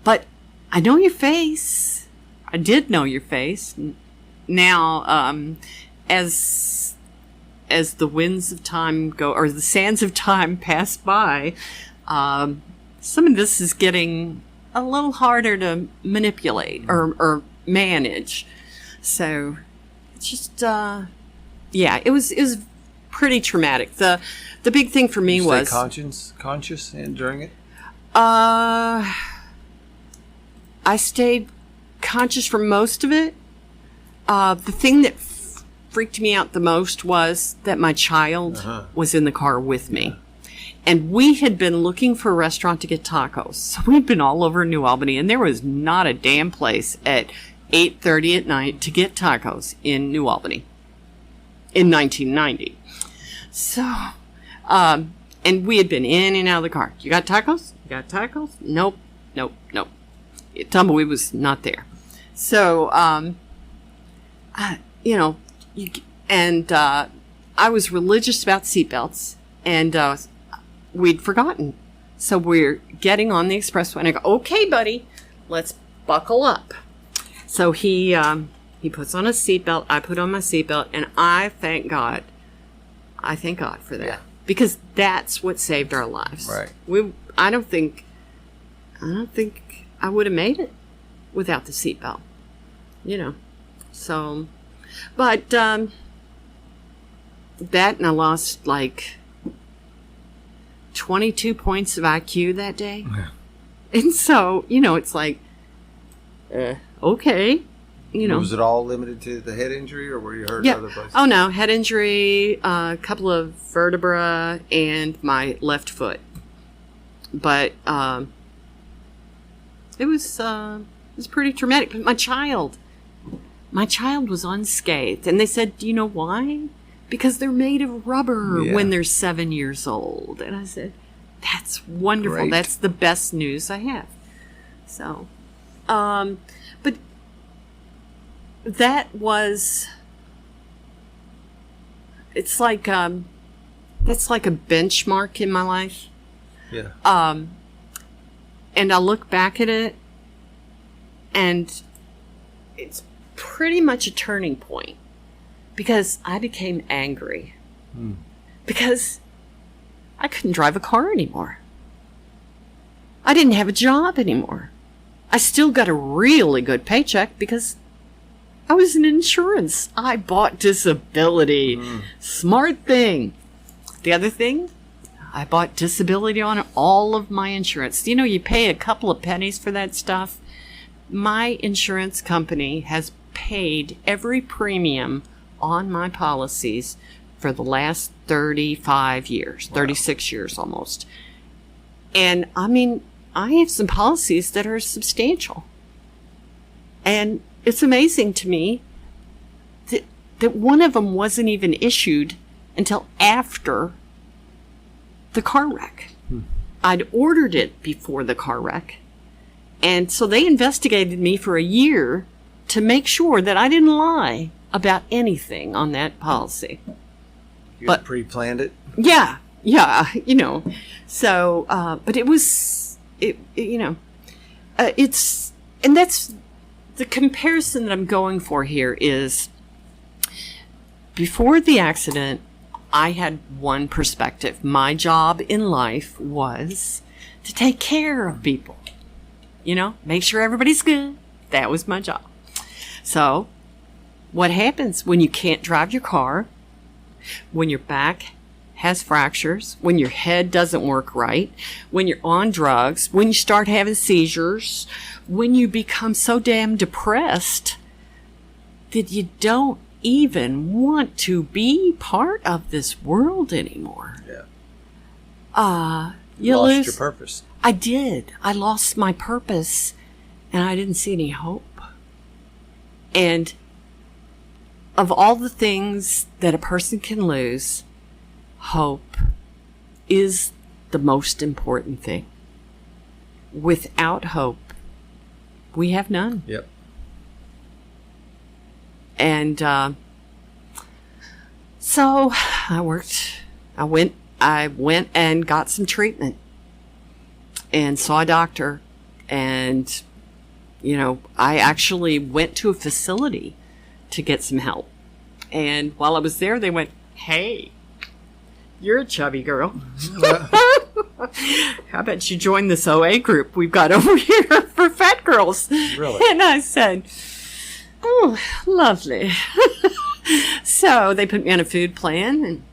But I know your face. I did know your face. Now, as the winds of time go, or the sands of time pass by, some of this is getting a little harder to manipulate or manage. So it's just, it was pretty traumatic. The big thing for me was conscious and during it. I stayed conscious for most of it. The thing that freaked me out the most was that my child was in the car with me. And we had been looking for a restaurant to get tacos. So we'd been all over New Albany, and there was not a damn place at 8:30 at night to get tacos in New Albany in 1990. So, and we had been in and out of the car. You got tacos? You got tacos? Nope. Tumbleweed was not there. So, I was religious about seatbelts, and we'd forgotten. So we're getting on the expressway, and I go, "Okay, buddy, let's buckle up." So he puts on a seatbelt, I put on my seatbelt, and I thank God for that, because that's what saved our lives. Right. I don't think I would have made it without the seatbelt. So, but that, and I lost like 22 points of IQ that day. Yeah. And so, it's like, Okay. You know. Was it all limited to the head injury, or were you hurt Yeah. other places? Oh, no. Head injury, a couple of vertebra, and my left foot. But it was pretty traumatic. But my child was unscathed. And they said, do you know why? Because they're made of rubber when they're 7 years old. And I said, that's wonderful. Great. That's the best news I have. So, but that was, it's like, that's like a benchmark in my life. Yeah. And I look back at it, and it's pretty much a turning point, because I became angry because I couldn't drive a car anymore. I didn't have a job anymore. I still got a really good paycheck because I was in insurance. I bought disability. Smart thing. The other thing, I bought disability on all of my insurance. You know, you pay a couple of pennies for that stuff. My insurance company has paid every premium on my policies for the last 35 years, 36 years almost. And I mean, I have some policies that are substantial. And it's amazing to me that one of them wasn't even issued until after the car wreck. I'd ordered it before the car wreck. And so they investigated me for a year to make sure that I didn't lie about anything on that policy. You had pre-planned it? Yeah, you know. So, but it was, you know, it's, and that's the comparison that I'm going for here is before the accident, I had one perspective. My job in life was to take care of people, you know, make sure everybody's good. That was my job. So what happens when you can't drive your car, when your back has fractures, when your head doesn't work right, when you're on drugs, when you start having seizures, when you become so damn depressed that you don't even want to be part of this world anymore. Yeah. You lost lose your purpose. I did. I lost my purpose, and I didn't see any hope. And of all the things that a person can lose, hope is the most important thing. Without hope, we have none. Yep. And so I went and got some treatment and saw a doctor. And, you know, I actually went to a facility to get some help. And while I was there, they went, "Hey, you're a chubby girl. How about you join this OA group we've got over here for fat girls?" Really? And I said, "Oh, lovely." So they put me on a food plan, and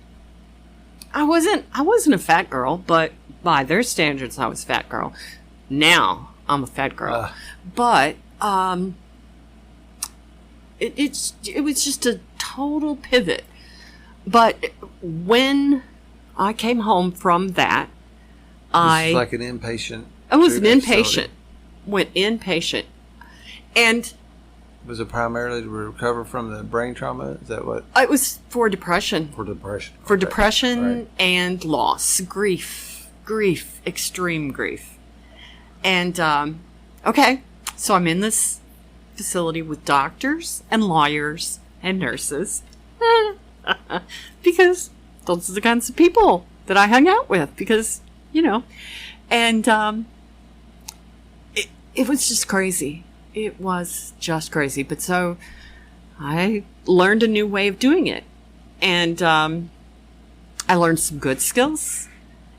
I wasn't a fat girl, but by their standards, I was a fat girl. Now I'm a fat girl, but it was just a total pivot. But when I came home from that, This is like an inpatient. I was an treatment inpatient, facility. went inpatient, and Was it primarily to recover from the brain trauma? Is that what? it was for depression. For depression. For Okay. depression Right. and loss, grief, extreme grief. And, okay, so I'm in this facility with doctors and lawyers and nurses because those are the kinds of people that I hung out with because, you know, and it was just crazy. It was just crazy. But so I learned a new way of doing it. And I learned some good skills.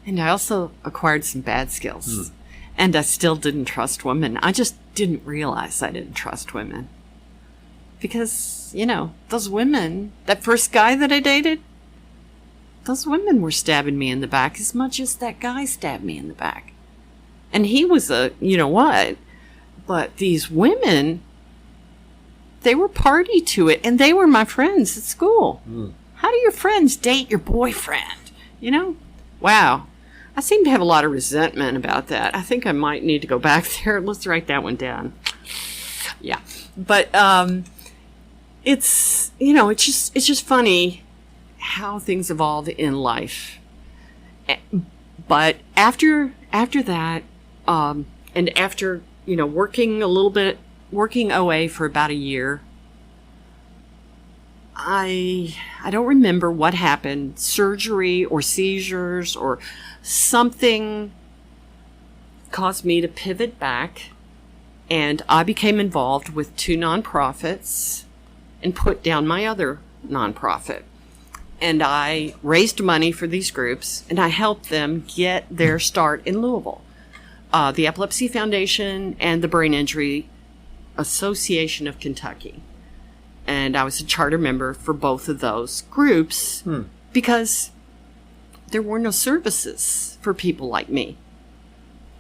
And I also acquired some bad skills. And I still didn't trust women. I just didn't realize I didn't trust women. Because, you know, those women, that first guy that I dated, those women were stabbing me in the back as much as that guy stabbed me in the back. And he was you know what? But these women, they were party to it, and they were my friends at school. How do your friends date your boyfriend? You know? Wow. I seem to have a lot of resentment about that. I think I might need to go back there. Let's write that one down. Yeah. But it's, you know, it's just funny how things evolve in life. But after that, and after, you know, working OA for about a year, I don't remember what happened, surgery or seizures or something caused me to pivot back, and I became involved with 2 nonprofits and put down my other nonprofit. And I raised money for these groups, and I helped them get their start in Louisville. The Epilepsy Foundation and the Brain Injury Association of Kentucky. And I was a charter member for both of those groups because there were no services for people like me.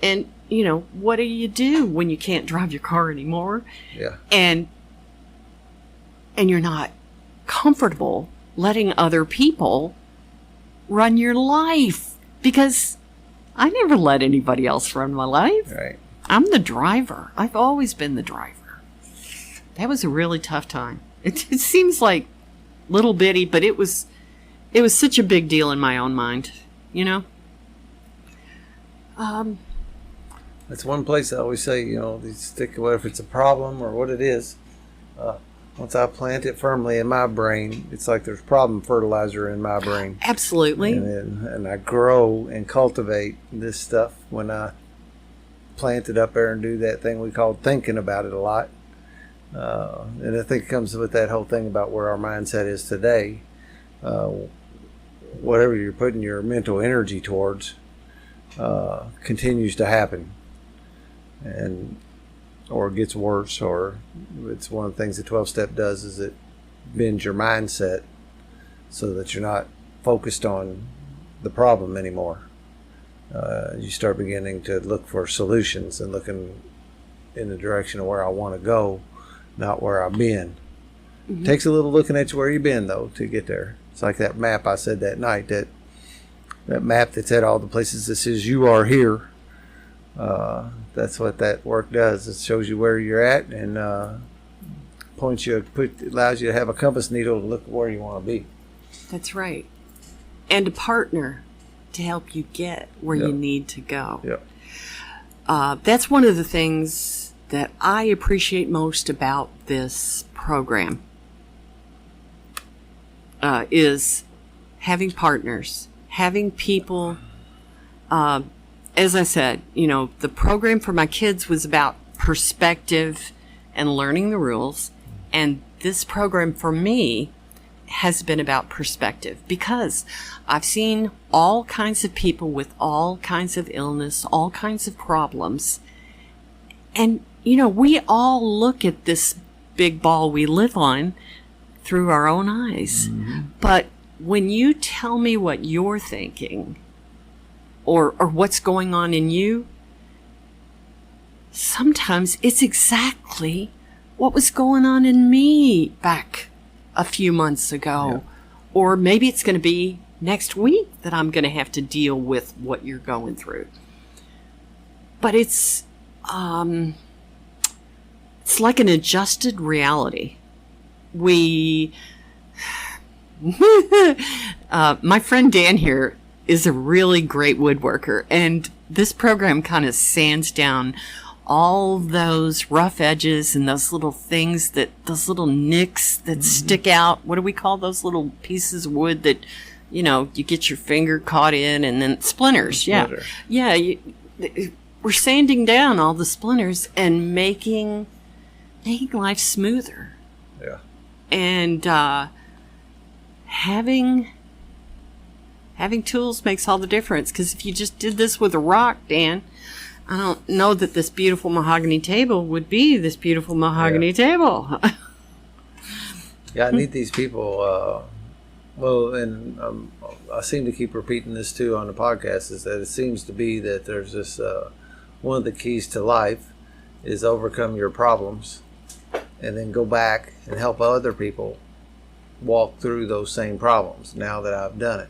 And, you know, what do you do when you can't drive your car anymore? Yeah. And you're not comfortable letting other people run your life, because I never let anybody else run my life. Right. I'm the driver. I've always been the driver. That was a really tough time. It seems like little bitty, but it was such a big deal in my own mind, you know? That's one place I always say, you know, you stick, whether if it's a problem or what it is, once I plant it firmly in my brain, it's like there's problem fertilizer in my brain. Absolutely. And I grow and cultivate this stuff when I plant it up there and do that thing we call thinking about it a lot. And I think it comes with that whole thing about where our mindset is today. Whatever you're putting your mental energy towards continues to happen, or it gets worse, or it's one of the things the 12-step does is it bends your mindset so that you're not focused on the problem anymore. You start beginning to look for solutions and looking in the direction of where I want to go, not where I've been. Mm-hmm. Takes a little looking at where you've been, though, to get there. It's like that map I said that night, that map that's at all the places that says you are here. That's what that work does. It shows you where you're at and allows you to have a compass needle to look where you want to be. That's right. And a partner to help you get where you need to go. Yep. That's one of the things that I appreciate most about this program, is having partners, having people. As I said, you know, the program for my kids was about perspective and learning the rules. And this program for me has been about perspective, because I've seen all kinds of people with all kinds of illness, all kinds of problems. And, you know, we all look at this big ball we live on through our own eyes. Mm-hmm. But when you tell me what you're thinking, or what's going on in you, sometimes it's exactly what was going on in me back a few months ago. Yeah. Or maybe it's going to be next week that I'm going to have to deal with what you're going through. But it's like an adjusted reality. My friend Dan here is a really great woodworker, and this program kind of sands down all those rough edges and those little things, those little nicks that stick out. What do we call those little pieces of wood that, you know, you get your finger caught in, and then splinters? Splinter. Yeah. We're sanding down all the splinters and making life smoother. Yeah. And having tools makes all the difference, because if you just did this with a rock, Dan, I don't know that this beautiful mahogany table would be this beautiful mahogany table. Yeah, I need these people. I seem to keep repeating this too on the podcast, is that it seems to be that there's this one of the keys to life is overcome your problems and then go back and help other people walk through those same problems now that I've done it.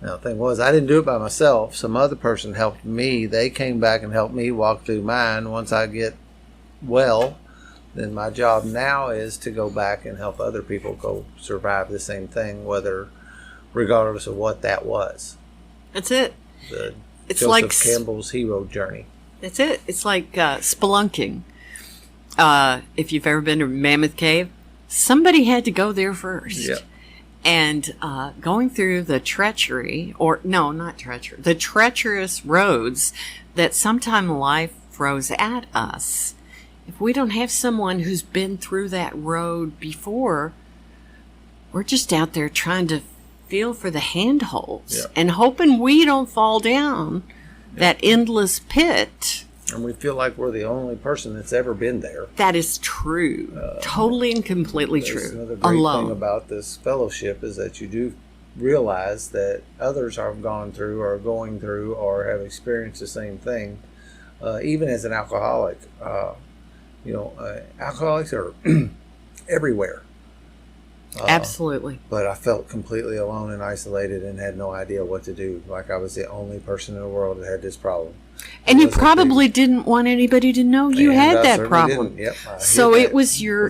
Now, the thing was, I didn't do it by myself. Some other person helped me. They came back and helped me walk through mine. Once I get well, then my job now is to go back and help other people go survive the same thing, regardless of what that was. That's it. It's Joseph like Campbell's hero journey. That's it. It's like spelunking. If you've ever been to Mammoth Cave, somebody had to go there first. Yeah. And going through the the treacherous roads that sometime life throws at us. If we don't have someone who's been through that road before, we're just out there trying to feel for the handholds and hoping we don't fall down that endless pit. And we feel like we're the only person that's ever been there. That is true. Totally and completely true. Another great thing about this fellowship is that you do realize that others have gone through or are going through or have experienced the same thing. Even as an alcoholic, alcoholics are everywhere. Absolutely. But I felt completely alone and isolated and had no idea what to do. Like I was the only person in the world that had this problem. And you probably didn't want anybody to know you had that problem. Yep, so it was your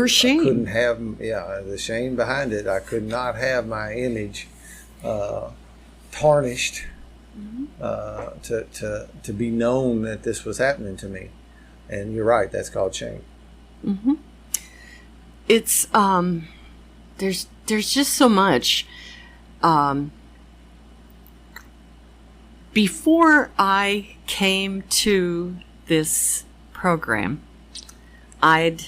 shame. I couldn't have the shame behind it. I could not have my image tarnished to be known that this was happening to me. And you're right, that's called shame. Mm-hmm. It's there's just so much. Before I came to this program, I'd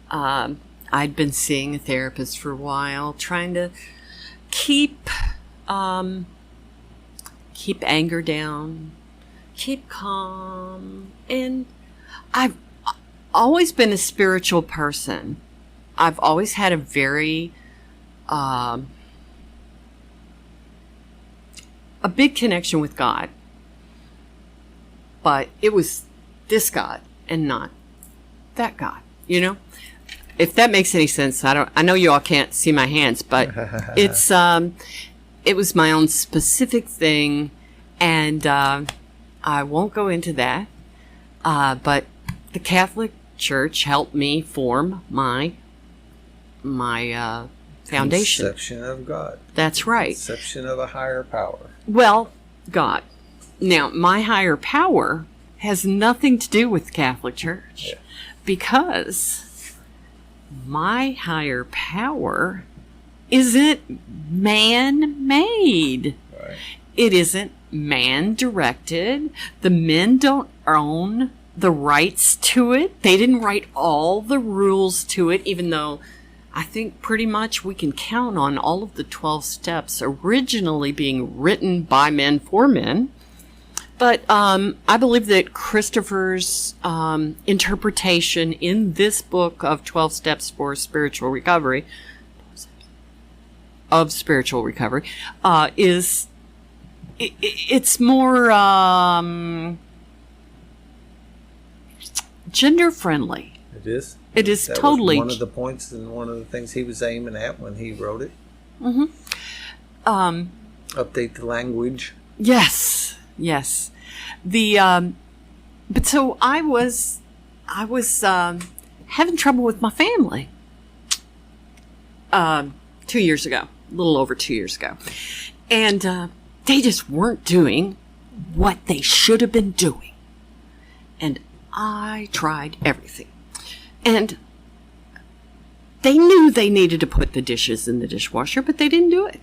been seeing a therapist for a while, trying to keep anger down, keep calm, and I've always been a spiritual person. I've always had a very a big connection with God. But it was this God and not that God, If that makes any sense, I know you all can't see my hands, but it was my own specific thing, and I won't go into that. But the Catholic Church helped me form my foundation. Conception of God. That's right. Conception of a higher power. Well, God. Now, my higher power has nothing to do with the Catholic Church because my higher power isn't man-made. Right. It isn't man-directed. The men don't own the rights to it. They didn't write all the rules to it, even though I think pretty much we can count on all of the 12 steps originally being written by men for men. But I believe that Christopher's interpretation in this book of 12 Steps for Spiritual Recovery, is it's more gender friendly. It is. It is that totally was one of the points and one of the things he was aiming at when he wrote it. Mm-hmm. Update the language. Yes. But so I was having trouble with my family 2 years ago, a little over 2 years ago, and they just weren't doing what they should have been doing, and I tried everything, and they knew they needed to put the dishes in the dishwasher, but they didn't do it.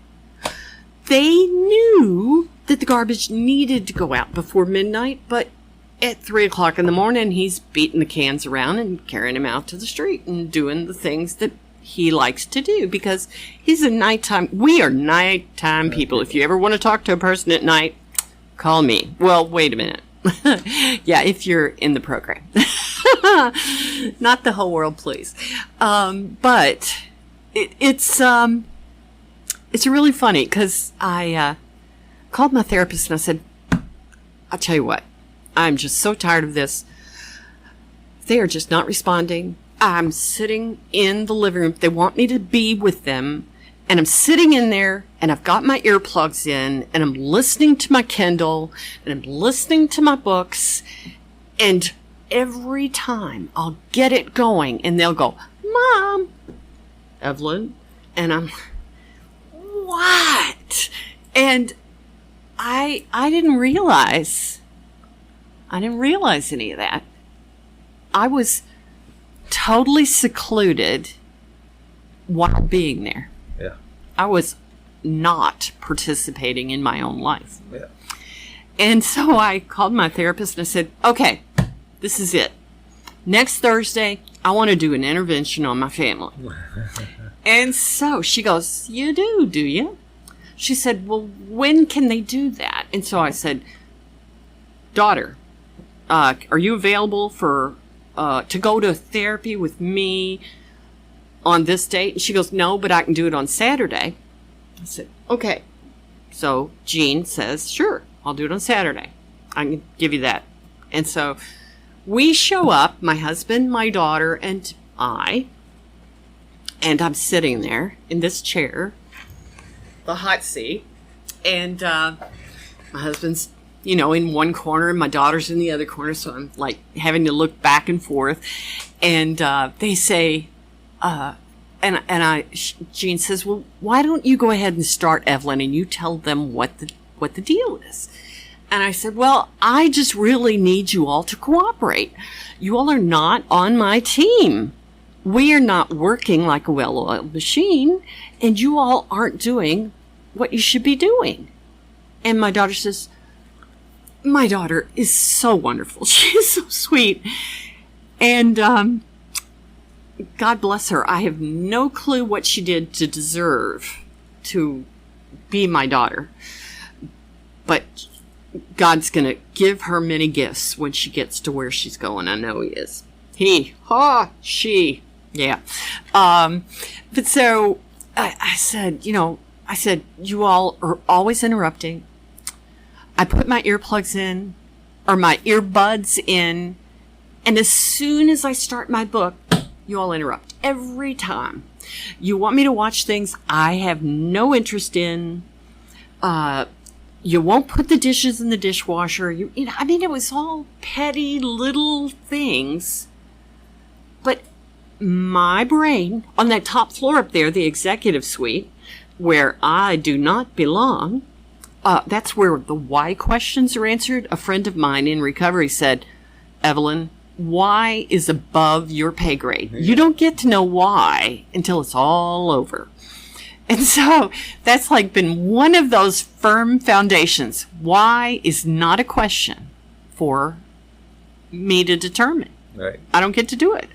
They knew that the garbage needed to go out before midnight, but at 3 o'clock in the morning, he's beating the cans around and carrying them out to the street and doing the things that he likes to do because we are nighttime people. If you ever want to talk to a person at night, call me. Well, wait a minute. Yeah, if you're in the program. Not the whole world, please. But it's really funny because I called my therapist and I said, I'll tell you what, I'm just so tired of this. They are just not responding. I'm sitting in the living room. They want me to be with them. And I'm sitting in there and I've got my earplugs in and I'm listening to my Kindle and I'm listening to my books. And every time I'll get it going and they'll go, Mom, Evelyn. And I'm, what? And I didn't realize any of that. I was totally secluded while being there. Yeah. I was not participating in my own life. Yeah. And so I called my therapist and I said, okay, this is it. Next Thursday, I want to do an intervention on my family. And so she goes, you do you? She said, well, when can they do that? And so I said, daughter, are you available for to go to therapy with me on this date? And she goes, no, but I can do it on Saturday. I said, okay. So Jean says, sure, I'll do it on Saturday. I can give you that. And so we show up, my husband, my daughter, and I, and I'm sitting there in this chair, the hot seat, and my husband's, in one corner and my daughter's in the other corner, so I'm like having to look back and forth. And they say, Jean says, well, why don't you go ahead and start, Evelyn, and you tell them what the deal is. And I said, well, I just really need you all to cooperate. You all are not on my team. We are not working like a well-oiled machine, and you all aren't doing what you should be doing. And my daughter says, my daughter is so wonderful. She is so sweet. And God bless her. I have no clue what she did to deserve to be my daughter. But God's going to give her many gifts when she gets to where she's going. I know He is. She. Yeah. But so I said, you all are always interrupting. I put my earplugs in, or my earbuds in, and as soon as I start my book, you all interrupt every time. You want me to watch things I have no interest in. You won't put the dishes in the dishwasher. It was all petty little things. But my brain, on that top floor up there, the executive suite, where I do not belong, that's where the why questions are answered. A friend of mine in recovery said, Evelyn, why is above your pay grade. You don't get to know why until it's all over. And so that's like been one of those firm foundations. Why is not a question for me to determine. Right. I don't get to do it.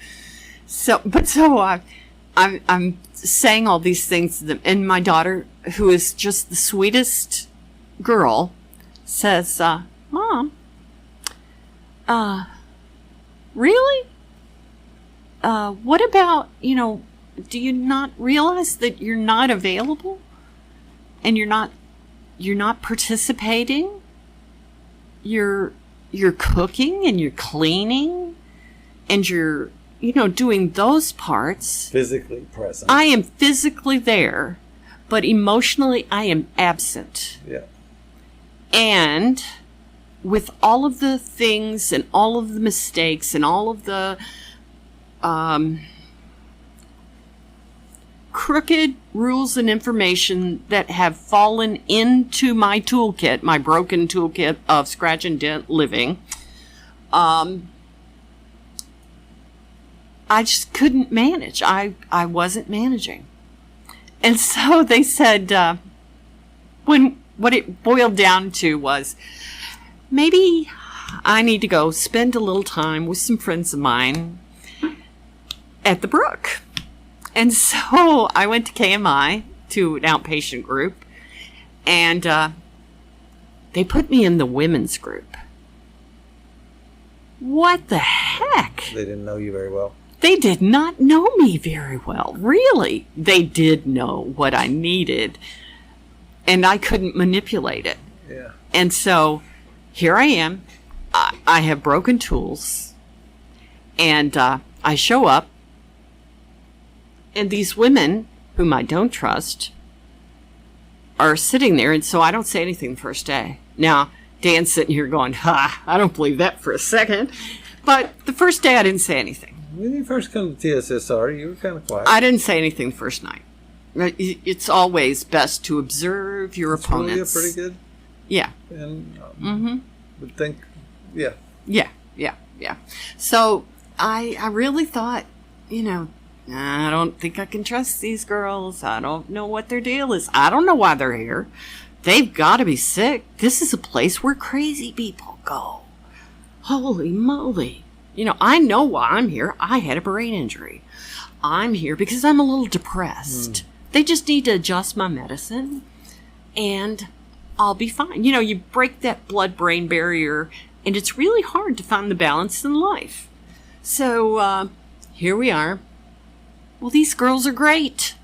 I'm saying all these things to them, and my daughter, who is just the sweetest girl, says, Mom, really? What about, do you not realize that you're not available? And you're not participating? You're cooking and you're cleaning and you're, doing those parts. Physically present. I am physically there, but emotionally I am absent. Yeah. And with all of the things and all of the mistakes and all of the crooked rules and information that have fallen into my toolkit, my broken toolkit of scratch and dent living, I just couldn't manage. I wasn't managing. And so they said, what it boiled down to was, maybe I need to go spend a little time with some friends of mine at the Brook. And so I went to KMI, to an outpatient group, and they put me in the women's group. What the heck? They didn't know you very well. They did not know me very well, really. They did know what I needed, and I couldn't manipulate it. Yeah. And so here I am. I have broken tools, And I show up, and these women, whom I don't trust, are sitting there, and so I don't say anything the first day. Now, Dan's sitting here going, I don't believe that for a second. But the first day I didn't say anything. When you first come to TSSR, you were kind of quiet. I didn't say anything the first night. It's always best to observe your opponents. Really pretty good. Yeah. And would think, yeah. Yeah. So I really thought, I don't think I can trust these girls. I don't know what their deal is. I don't know why they're here. They've got to be sick. This is a place where crazy people go. Holy moly. I know why I'm here. I had a brain injury. I'm here because I'm a little depressed. They just need to adjust my medicine and I'll be fine. You break that blood-brain barrier and it's really hard to find the balance in life. So here we are. Well, these girls are great.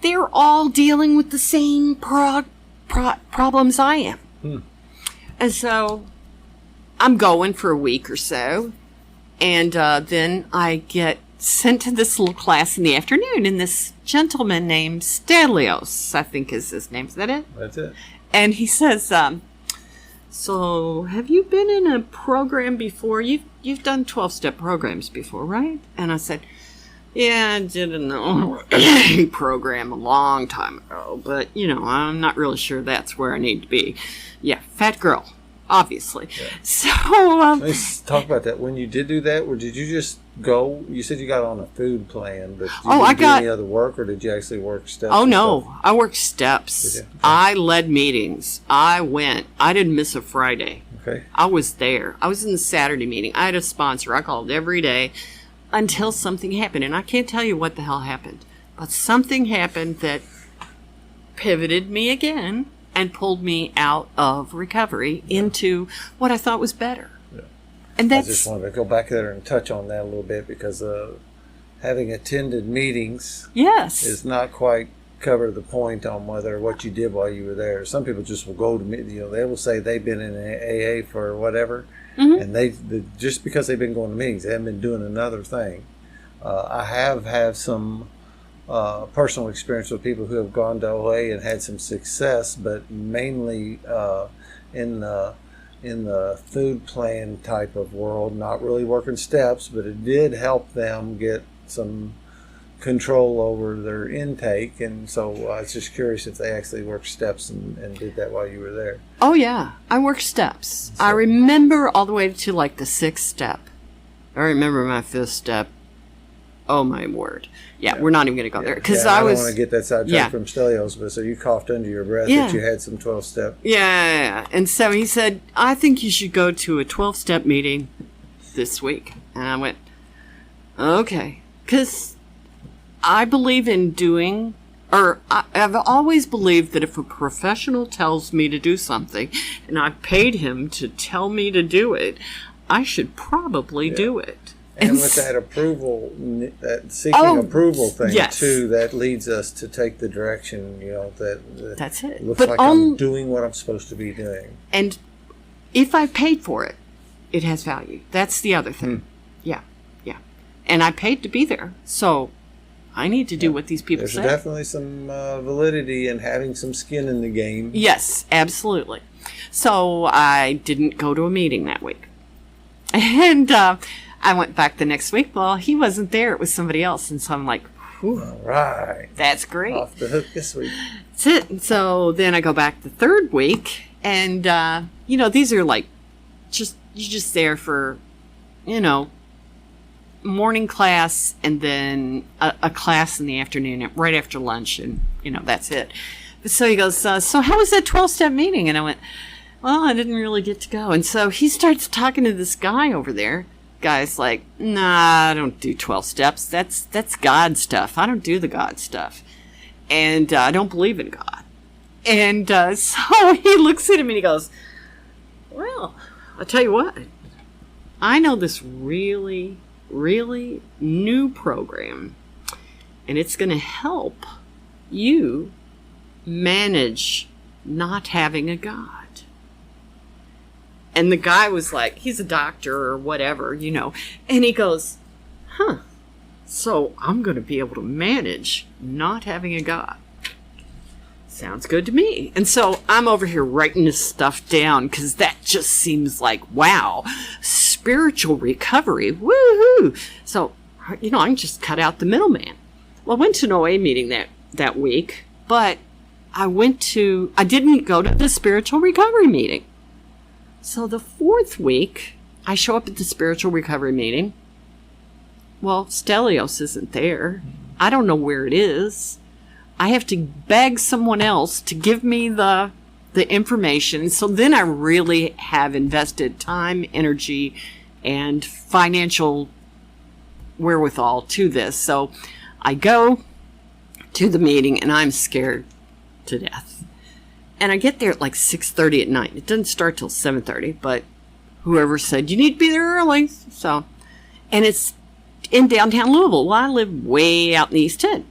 They're all dealing with the same problems I am. And so I'm going for a week or so. And then I get sent to this little class in the afternoon. And this gentleman named Stelios, I think is his name. Is that it? That's it. And he says, so have you been in a program before? You've done 12-step programs before, right? And I said, yeah, I did an OA program a long time ago, but, I'm not really sure that's where I need to be. Yeah, fat girl, obviously. Yeah. So, let's talk about that. When you did do that, or did you just go? You said you got on a food plan, but did you do any other work, or did you actually work steps? Oh, no, I worked steps. Okay. I led meetings. I went. I didn't miss a Friday. Okay. I was there. I was in the Saturday meeting. I had a sponsor. I called every day. Until something happened. And I can't tell you what the hell happened. But something happened that pivoted me again and pulled me out of recovery into what I thought was better. Yeah. And that's... I just wanted to go back there and touch on that a little bit because having attended meetings is not quite cover the point on whether what you did while you were there. Some people just will go to, they will say they've been in AA for whatever. And they just because they've been going to meetings, they haven't been doing another thing. I have had some personal experience with people who have gone to OA and had some success, but mainly in the food plan type of world, not really working steps, but it did help them get some control over their intake. And so I was just curious if they actually worked steps and did that while you were there. Oh yeah, I worked steps. So, I remember all the way to like the 6th step. I remember my 5th step. Oh my word. Yeah, we're not even going to go there because I don't want to get that sidetracked from Stelios, but so you coughed under your breath that you had some 12-step. Yeah. And so he said, I think you should go to a 12-step meeting this week. And I went, okay, because I believe in doing, or I've always believed that if a professional tells me to do something and I've paid him to tell me to do it, I should probably do it. And with that approval, that seeking approval thing too, that leads us to take the direction, that's it. Looks like I'm doing what I'm supposed to be doing. And if I paid for it, it has value. That's the other thing. Yeah. And I paid to be there, so I need to do what these people say. There's definitely some validity in having some skin in the game. Yes, absolutely. So I didn't go to a meeting that week. And I went back the next week. Well, he wasn't there. It was somebody else. And so I'm like, whew, all right. That's great. Off the hook this week. That's it. And so then I go back the 3rd week. And, these are like, you're just there for, morning class and then a class in the afternoon right after lunch, and that's it. So he goes, so how was that 12-step meeting? And I went, well, I didn't really get to go. And so he starts talking to this guy over there. Guy's like, nah, I don't do 12 steps. That's God stuff. I don't do the God stuff, and I don't believe in God. And so he looks at him and he goes, well, I'll tell you what, I know this really new program, and it's going to help you manage not having a God. And the guy was like, he's a doctor or whatever, you know. And he goes, so I'm going to be able to manage not having a God. Sounds good to me. And so I'm over here writing this stuff down because that just seems like, wow, spiritual recovery. Woohoo. So, you know, I can just cut out the middleman. Well, I went to an OA meeting that week, but I didn't go to the spiritual recovery meeting. So the fourth week, I show up at the spiritual recovery meeting. Well, Stelios isn't there. I don't know where it is. I have to beg someone else to give me the information. So then I really have invested time, energy, and financial wherewithal to this. So I go to the meeting and I'm scared to death. And I get there at like 6:30 at night. It doesn't start till 7:30, but whoever said you need to be there early. So, and it's in downtown Louisville. Well, I live way out in the East End.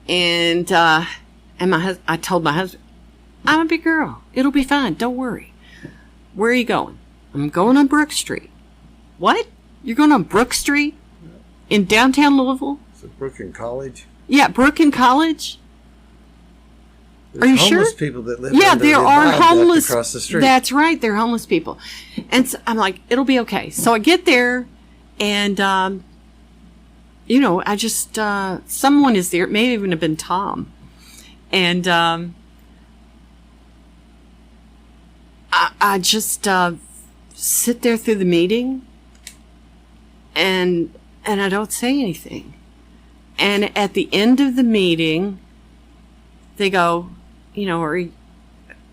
And I told my husband, I'm a big girl. It'll be fine. Don't worry. Where are you going? I'm going on Brook Street. What? You're going on Brook Street in downtown Louisville? Is it Brook and College? Yeah, Brook and College. There's are you homeless sure? People that live yeah, under there the are viaduct homeless. across the street. That's right. They're homeless people. And so I'm like, it'll be okay. So I get there and, you know, I just, someone is there. It may even have been Tom. And I just sit there through the meeting and I don't say anything. And at the end of the meeting, they go, you know,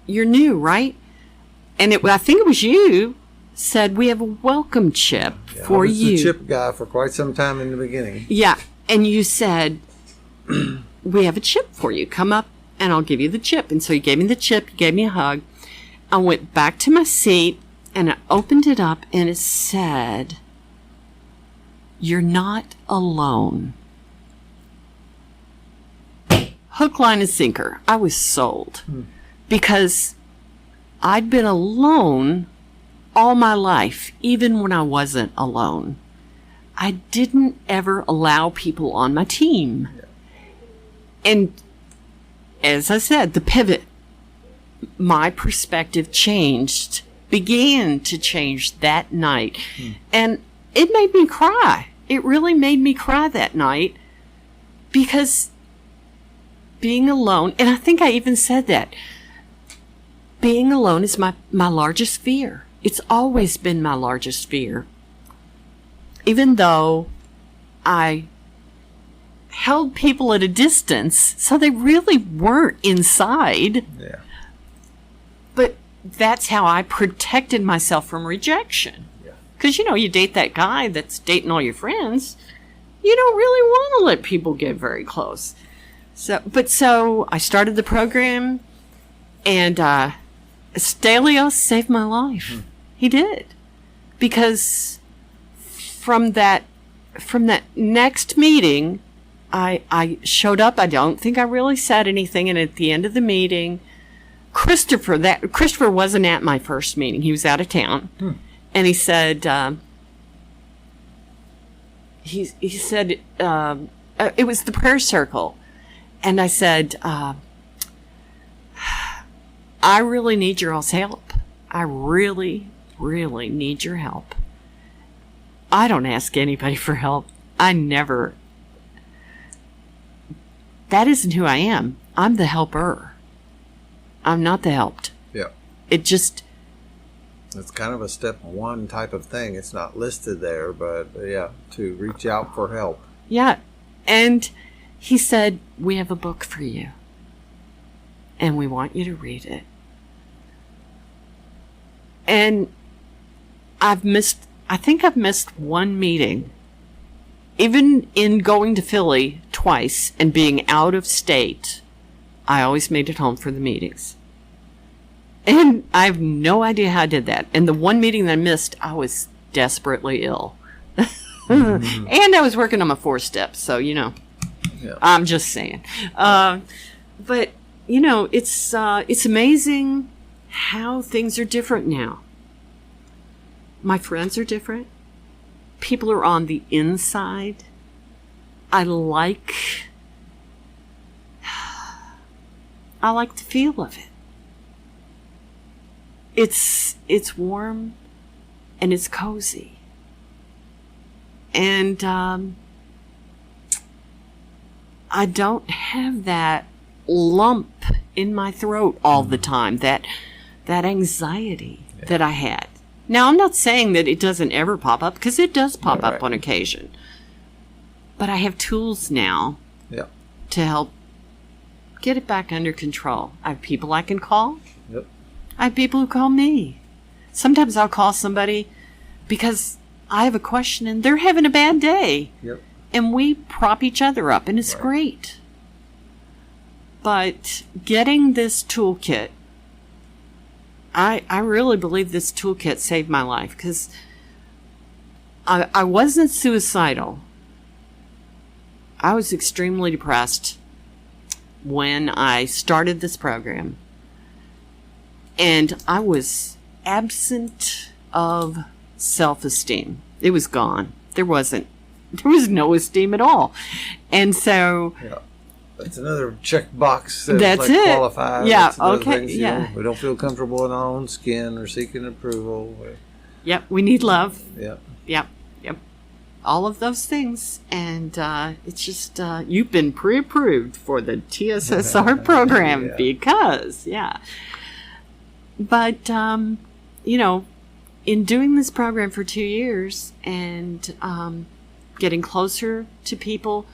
you're new, right? And I think it was you said, we have a welcome chip for you. I was the chip guy for quite some time in the beginning. Yeah. And you said, we have a chip for you. Come up and I'll give you the chip. And so you gave me the chip, you gave me a hug. I went back to my seat and I opened it up and it said, you're not alone. Hook, line, and sinker. I was sold because I'd been alone all my life, even when I wasn't alone. I didn't ever allow people on my team. Yeah. And as I said, the pivot, my perspective began to change that night. And it made me cry. It really made me cry that night because being alone, and I think I even said that, being alone is my largest fear. It's always been my largest fear. Even though I held people at a distance, so they really weren't inside. Yeah. But that's how I protected myself from rejection. Because, you know, you date that guy that's dating all your friends, you don't really want to let people get very close. So I started the program, and Stelios saved my life. He did. Because from that next meeting, I showed up. I don't think I really said anything. And at the end of the meeting, Christopher wasn't at my first meeting. He was out of town. And he said, he said, it was the prayer circle. And I said, I really need your all's help. I really, really need your help. I don't ask anybody for help. That isn't who I am. I'm the helper. I'm not the helped. Yeah. It's kind of a step one type of thing. It's not listed there, but yeah, to reach out for help. Yeah. And he said, we have a book for you. And we want you to read it. And I think I've missed one meeting. Even in going to Philly twice and being out of state, I always made it home for the meetings. And I have no idea how I did that. And the one meeting that I missed, I was desperately ill. And I was working on my 4 steps, so, you know. Yeah. I'm just saying. But, you know, it's amazing how things are different now. My friends are different. People are on the inside. I like the feel of it. It's warm and it's cozy. And I don't have that lump in my throat all the time, that anxiety that I had. Now, I'm not saying that it doesn't ever pop up, because it does pop up on occasion. But I have tools now to help get it back under control. I have people I can call. Yep. I have people who call me. Sometimes I'll call somebody because I have a question and they're having a bad day. Yep. And we prop each other up, and it's great. But getting this toolkit, I really believe this toolkit saved my life, because I wasn't suicidal. I was extremely depressed when I started this program. And I was absent of self-esteem. It was gone. There was no esteem at all. And so... Yeah. That's another checkbox. That's like it. Qualified. Yeah. Okay. Things, we don't feel comfortable in our own skin or seeking approval. Yep. We need love. Yep. Yep. All of those things. And it's just, you've been pre-approved for the TSSR program because. But, in doing this program for 2 years and getting closer to people,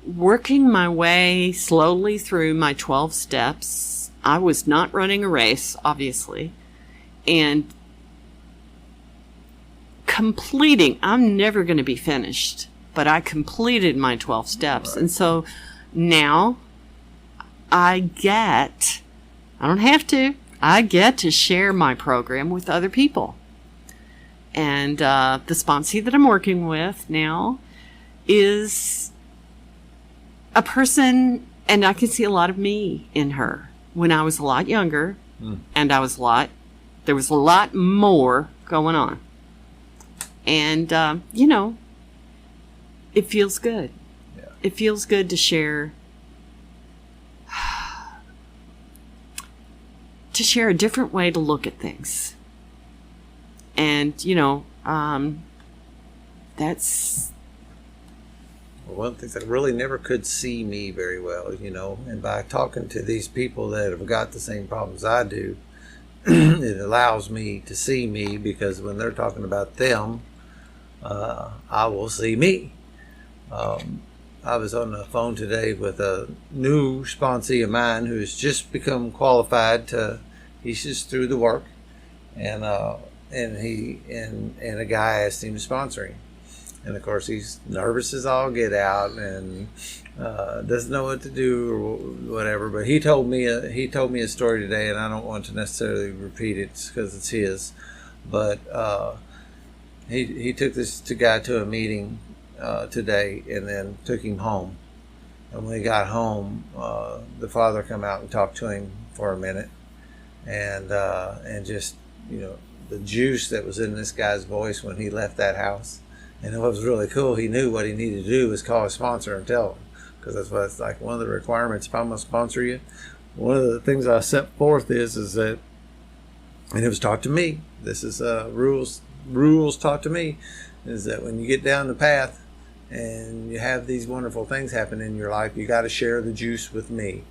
working my way slowly through my 12 steps. I was not running a race, obviously. And completing, I'm never going to be finished, but I completed my 12 steps. Right. And so now I get to share my program with other people. And the sponsee that I'm working with now is a person, and I can see a lot of me in her. When I was a lot younger, and there was a lot more going on. And, it feels good. Yeah. It feels good to share a different way to look at things. And, that's... One of the things that really never could see me very well, and by talking to these people that have got the same problems I do, it allows me to see me, because when they're talking about them, I will see me. I was on the phone today with a new sponsee of mine who's just become qualified he's just through the work, and a guy asked him to sponsor him. And of course, he's nervous as all get out, and doesn't know what to do or whatever. But he told me a story today, and I don't want to necessarily repeat it because it's his. But he took this guy to a meeting today, and then took him home. And when he got home, the father come out and talked to him for a minute, and just the juice that was in this guy's voice when he left that house. And what was really cool, he knew what he needed to do was call his sponsor and tell him, because that's what it's like. One of the requirements if I'm going to sponsor you, one of the things I set forth is that, and it was taught to me, this is rules taught to me, is that when you get down the path and you have these wonderful things happen in your life, you got to share the juice with me.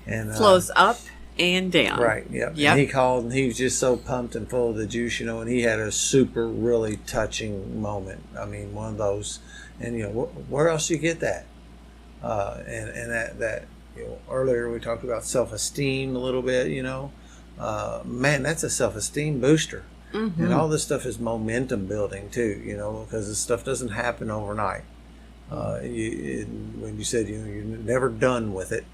And flows up and down. Right, yep. And he called, and he was just so pumped and full of the juice, and he had a super, really touching moment. I mean, one of those, and where else do you get that? And that earlier we talked about self-esteem a little bit, man, that's a self-esteem booster. Mm-hmm. And all this stuff is momentum building too, because this stuff doesn't happen overnight. When you said, you're never done with it.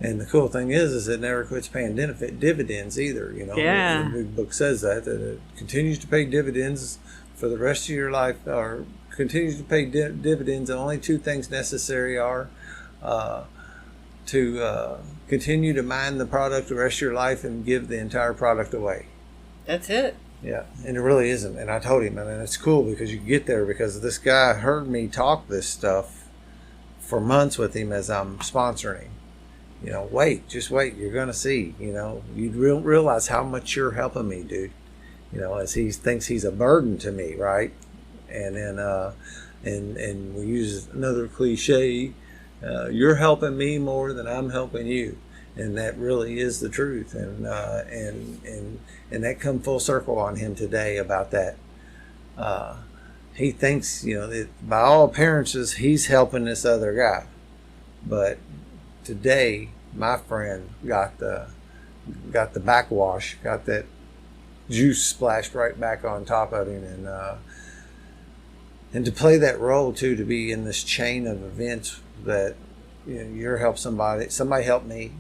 And the cool thing is it never quits paying dividends either. Yeah. The big book says that it continues to pay dividends for the rest of your life, or continues to pay dividends. And only two things necessary are to continue to mine the product the rest of your life and give the entire product away. That's it. Yeah, and it really isn't. And I told him, and it's cool because you get there because this guy heard me talk this stuff for months with him as I'm sponsoring him. Wait, just wait. You're going to see. You realize how much you're helping me, dude. As he thinks he's a burden to me, right? And then, and we use another cliche, you're helping me more than I'm helping you. And that really is the truth. And that come full circle on him today about that. He thinks, that by all appearances, he's helping this other guy. But today, my friend got the backwash, got that juice splashed right back on top of him. And to play that role, too, to be in this chain of events that, you're help somebody helped me.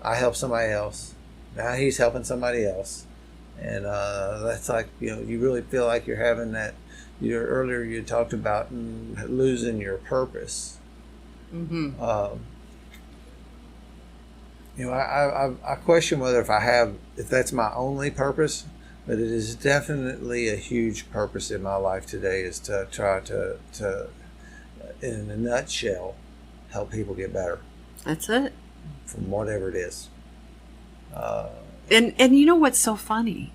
I help somebody else. Now he's helping somebody else. And that's like, you really feel like you're having that. Earlier you talked about losing your purpose. Mm-hmm. I question whether if that's my only purpose, but it is definitely a huge purpose in my life today is to try to in a nutshell, help people get better. That's it. From whatever it is. And you know what's so funny?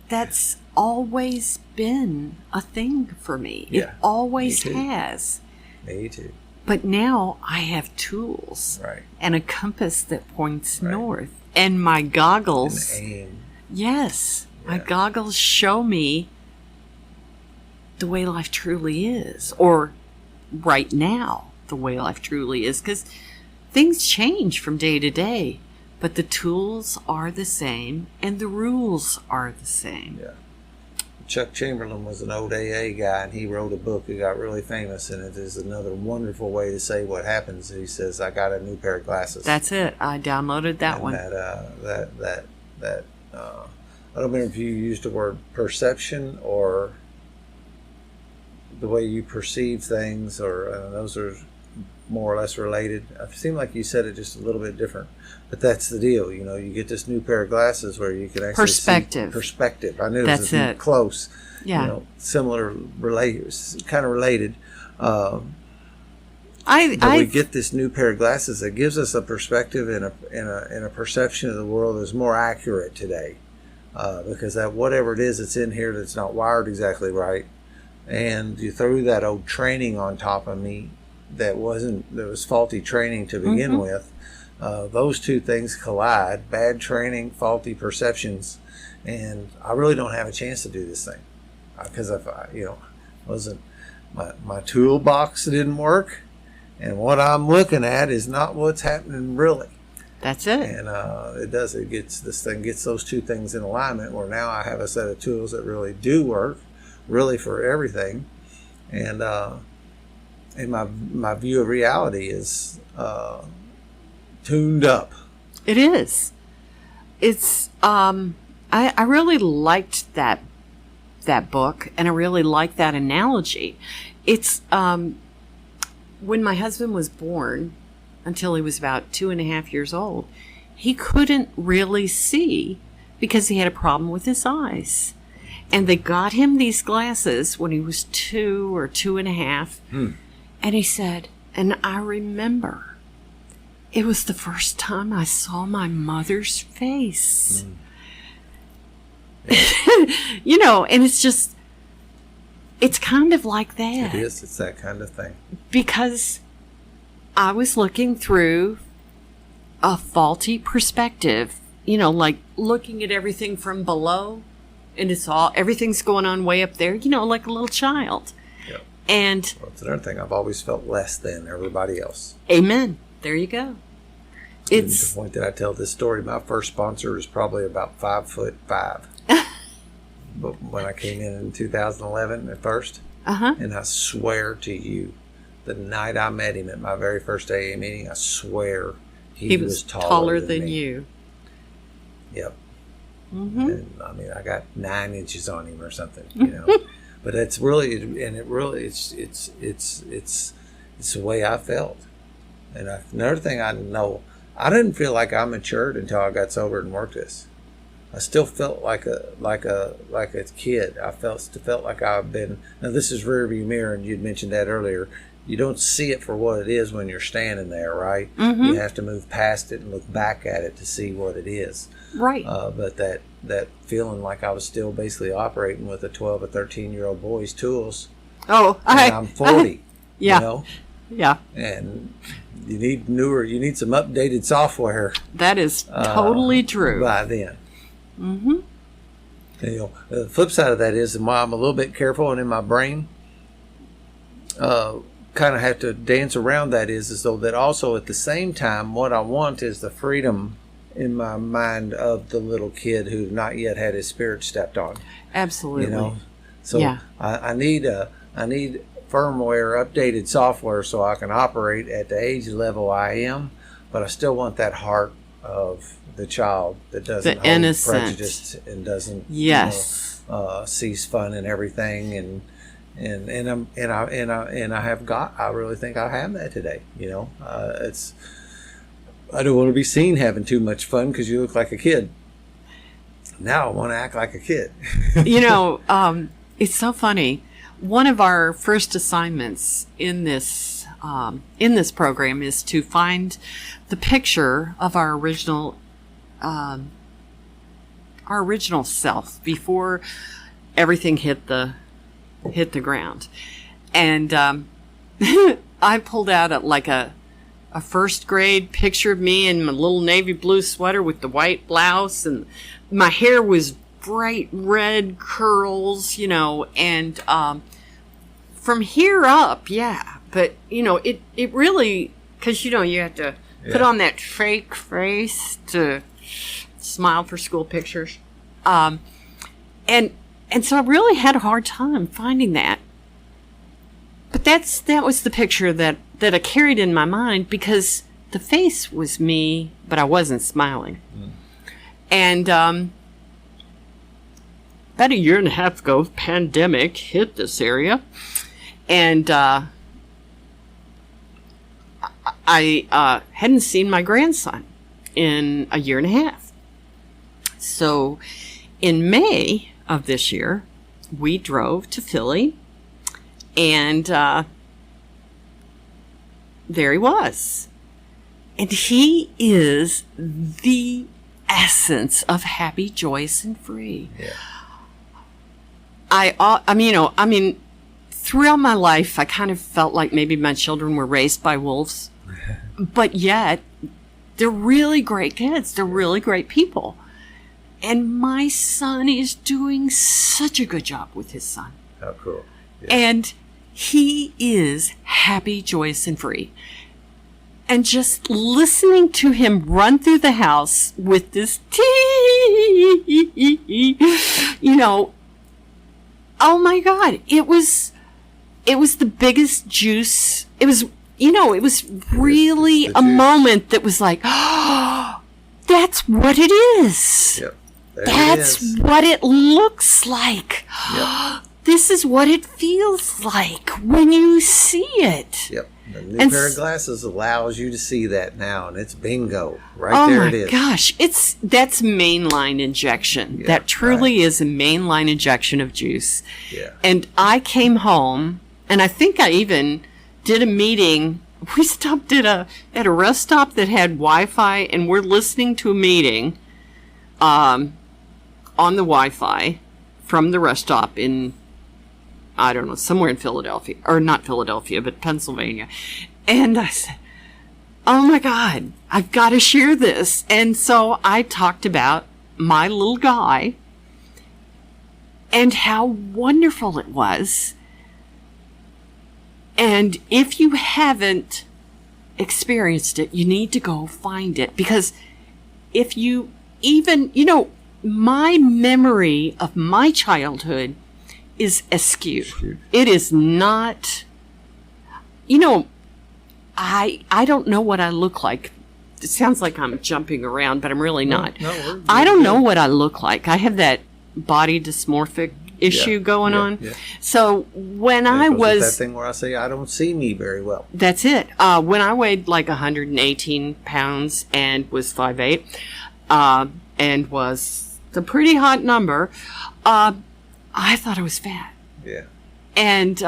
That's always been a thing for me. Yeah, it always has. Me too. But now I have tools. Right. And a compass that points north. And my goggles. An aim. Yes. Yeah. My goggles show me the way life truly is. Or right now, the way life truly is. Because things change from day to day. But the tools are the same, and the rules are the same. Yeah. Chuck Chamberlain was an old AA guy, and he wrote a book that got really famous, and it is another wonderful way to say what happens. He says, "I got a new pair of glasses." That's it. I downloaded that one. I don't remember if you used the word perception or the way you perceive things, or those are more or less related. It seemed like you said it just a little bit different, but that's the deal. You get this new pair of glasses where you can actually see perspective. I knew that's it was close. Yeah. Similar, kind of related. But we get this new pair of glasses that gives us a perspective and a perception of the world that's more accurate today, because that whatever it is that's in here that's not wired exactly right, and you threw that old training on top of me. That was faulty training to begin with. Those two things collide: bad training, faulty perceptions, and I really don't have a chance to do this thing because if wasn't my toolbox didn't work, and what I'm looking at is not what's happening really. That's it. And this thing gets those two things in alignment. Where now I have a set of tools that really do work, really for everything, and my view of reality is tuned up. It is. It's I really liked that book, and I really like that analogy. It's when my husband was born, until he was about 2.5 years old, he couldn't really see because he had a problem with his eyes. And they got him these glasses when he was 2 or 2.5. And he said, and I remember, it was the first time I saw my mother's face. Yeah. And it's kind of like that. It is. It's that kind of thing. Because I was looking through a faulty perspective, like looking at everything from below, and everything's going on way up there, like a little child. And it's another thing. I've always felt less than everybody else. Amen. There you go. It's the point that I tell this story. My first sponsor was probably about 5'5". But when I came in 2011 at first, and I swear to you, the night I met him at my very first AA meeting, I swear he was taller than you. Yep. And I mean, I got 9 inches on him or something, But it's really, it's the way I felt. And another thing I know, I didn't feel like I matured until I got sober and worked this. I still felt like a kid. I felt like I've been. Now this is rearview mirror, and you'd mentioned that earlier. You don't see it for what it is when you're standing there, right? Mm-hmm. You have to move past it and look back at it to see what it is. Right. But that feeling like I was still basically operating with a 12 or 13-year-old boy's tools. Oh, and I'm 40. Yeah. You know? Yeah. And you need some updated software. That is totally true. By then. Mm-hmm. And, the flip side of that is, and why I'm a little bit careful and in my brain, kind of have to dance around that is though that also at the same time, what I want is the freedom in my mind of the little kid who not yet had his spirit stepped on. Absolutely. So yeah. I need firmware, updated software so I can operate at the age level I am, but I still want that heart of the child that doesn't hold prejudice and doesn't sees fun in everything I really think I have that today. I don't want to be seen having too much fun because you look like a kid. Now I want to act like a kid. It's so funny. One of our first assignments in this program is to find the picture of our original self before everything hit the ground, and I pulled out a first grade picture of me in my little navy blue sweater with the white blouse, and my hair was bright red curls, and from here up, but it really, because you have to put on that fake face to smile for school pictures, and so I really had a hard time finding that. But that was the picture that I carried in my mind, because the face was me, but I wasn't smiling. And about a year and a half ago, pandemic hit this area, and I hadn't seen my grandson in a year and a half. So in May of this year, we drove to Philly, and there he was. And he is the essence of happy, joyous, and free. Yeah. I mean, throughout my life, I kind of felt like maybe my children were raised by wolves, but yet they're really great kids. They're really great people. And my son is doing such a good job with his son. How cool. Yeah. And he is happy, joyous, and free. And just listening to him run through the house with this oh my God, it was the biggest juice. It was really a moment that was like, oh, that's what it is. Yep. That's what it looks like. Yep. This is what it feels like when you see it. Yep. The new pair of glasses allows you to see that now, and it's bingo. Right there it is. Oh my gosh. That's mainline injection. Yeah, that truly is a mainline injection of juice. Yeah. And I came home, and I think I even did a meeting. We stopped at a rest stop that had Wi-Fi, and we're listening to a meeting on the Wi-Fi from the rest stop in, I don't know, somewhere in Philadelphia, or not Philadelphia, but Pennsylvania. And I said, oh my God, I've got to share this. And so I talked about my little guy and how wonderful it was. And if you haven't experienced it, you need to go find it. Because if you even, my memory of my childhood is askew. It is not, I don't know what I look like. It sounds like I'm jumping around, but I'm really not. No, I don't know what I look like. I have that body dysmorphic issue going on. Yeah. So when I was... that thing where I say I don't see me very well. That's it. When I weighed like 118 pounds and was 5'8", and was It's a pretty hot number. I thought I was fat. Yeah. And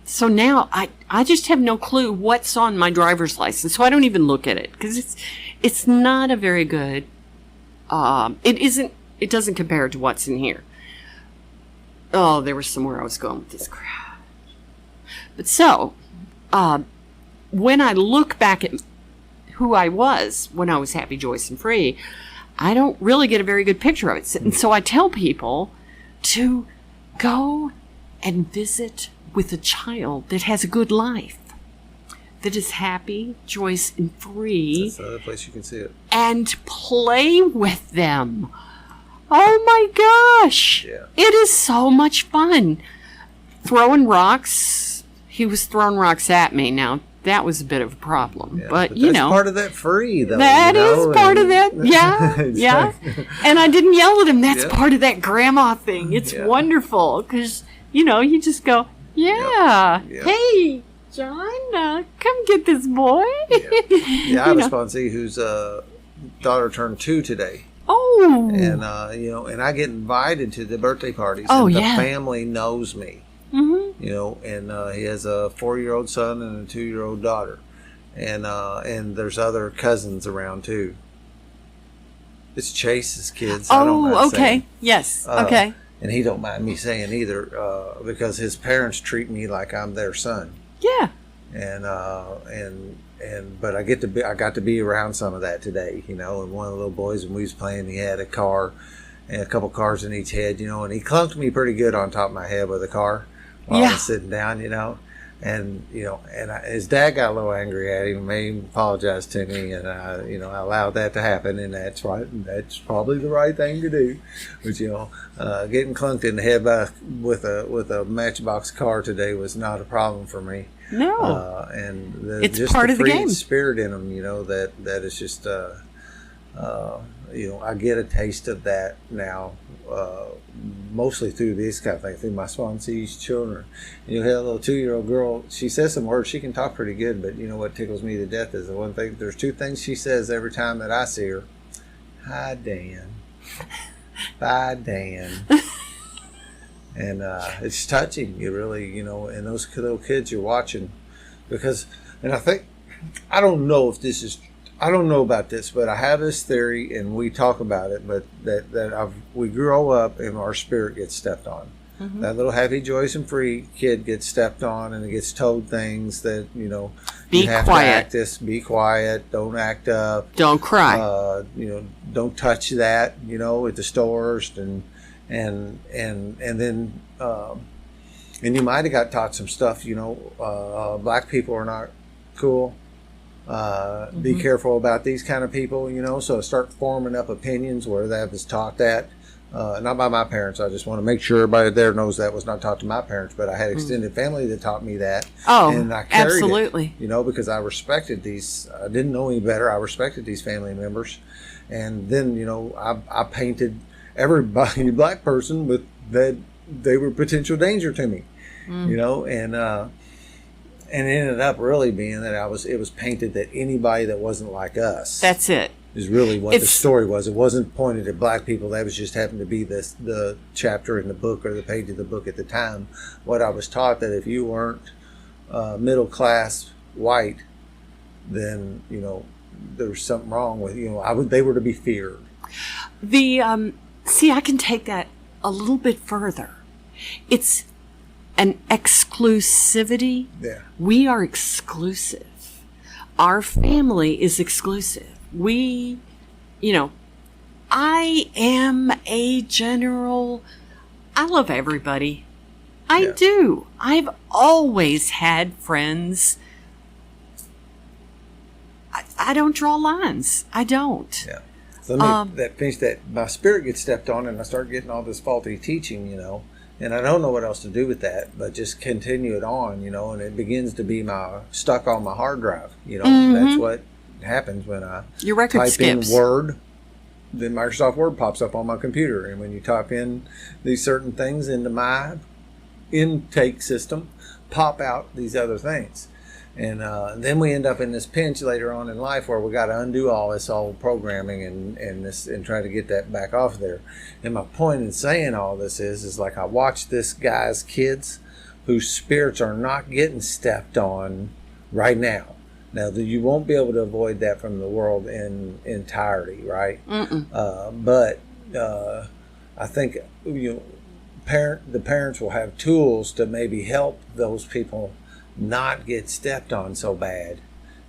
so now I just have no clue what's on my driver's license. So I don't even look at it because it's not a very good. It doesn't compare to what's in here. Oh, there was somewhere I was going with this crap. But so, when I look back at who I was when I was happy, joyous, and free, I don't really get a very good picture of it. And so I tell people to go and visit with a child that has a good life, that is happy, joyous, and free. That's the other place you can see it. And play with them. Oh my gosh. Yeah. It is so much fun. Throwing rocks. He was throwing rocks at me. Now, that was a bit of a problem. Yeah, but that's part of that free, though. That is part of that. Yeah. Yeah. And I didn't yell at him. That's part of that grandma thing. It's wonderful. Because, you just go, yeah. Hey, John, come get this boy. Yeah, I have a sponsee whose daughter turned 2 today. Oh. And, and I get invited to the birthday parties. Oh, and yeah. The family knows me. Mm-hmm. And he has a 4-year-old son and a 2-year-old daughter. And there's other cousins around, too. It's Chase's kids. I don't mind okay. saying. Yes. Okay. And he don't mind me saying either, because his parents treat me like I'm their son. Yeah. But I got to be around some of that today, and one of the little boys when we was playing, he had a car and a couple cars in each head, and he clunked me pretty good on top of my head with a car while I was sitting down, and his dad got a little angry at him, made him apologize to me, and I allowed that to happen, and that's right, and that's probably the right thing to do. But getting clunked in the head with a Matchbox car today was not a problem for me. No, and it's just part the of the game. Spirit in them, that is just I get a taste of that now, mostly through these kind of things, through my sponsees' children. You have a little 2-year-old girl. She says some words. She can talk pretty good, but what tickles me to death is the one thing. There's 2 things she says every time that I see her. Hi, Dan. Bye, Dan. And it's touching. You really, and those little kids you're watching, and I don't know about this, but I have this theory, and we talk about it. But we grow up and our spirit gets stepped on. Mm-hmm. That little happy, joyous, and free kid gets stepped on, and it gets told things that Be quiet. Be quiet. Don't act up. Don't cry. Don't touch that. At the stores and then and you might have got taught some stuff. Black people are not cool. Be careful about these kind of people, so start forming up opinions where that was taught that. Not by my parents. I just want to make sure everybody there knows that was not taught to my parents, but I had extended family that taught me that. Oh, and I carried absolutely. it, because I respected these. I didn't know any better. I respected these family members. And then, I painted everybody, black person, with that they were potential danger to me, and it ended up really being that it was painted that anybody that wasn't like us. That's it. Is really what the story was. It wasn't pointed at black people. That was just happened to be the chapter in the book or the page of the book at the time. What I was taught, that if you weren't middle class white, then there was something wrong with they were to be feared. See, I can take that a little bit further. It's an exclusivity. Yeah. We are exclusive. Our family is exclusive. We, I am a general. I love everybody. I do. I've always had friends. I don't draw lines. I don't. Yeah. So that my spirit gets stepped on, and I start getting all this faulty teaching, and I don't know what else to do with that, but just continue it on, and it begins to be stuck on my hard drive, That's what happens when I Your record type skips. in Word. Then Microsoft Word pops up on my computer, and when you type in these certain things into my intake system, pop out these other things. And then we end up in this pinch later on in life where we got to undo all this old programming and try to get that back off there. And my point in saying all this is like I watch this guy's kids whose spirits are not getting stepped on right now. Now, you won't be able to avoid that from the world in entirety, right? But I think the parents will have tools to maybe help those people not get stepped on so bad.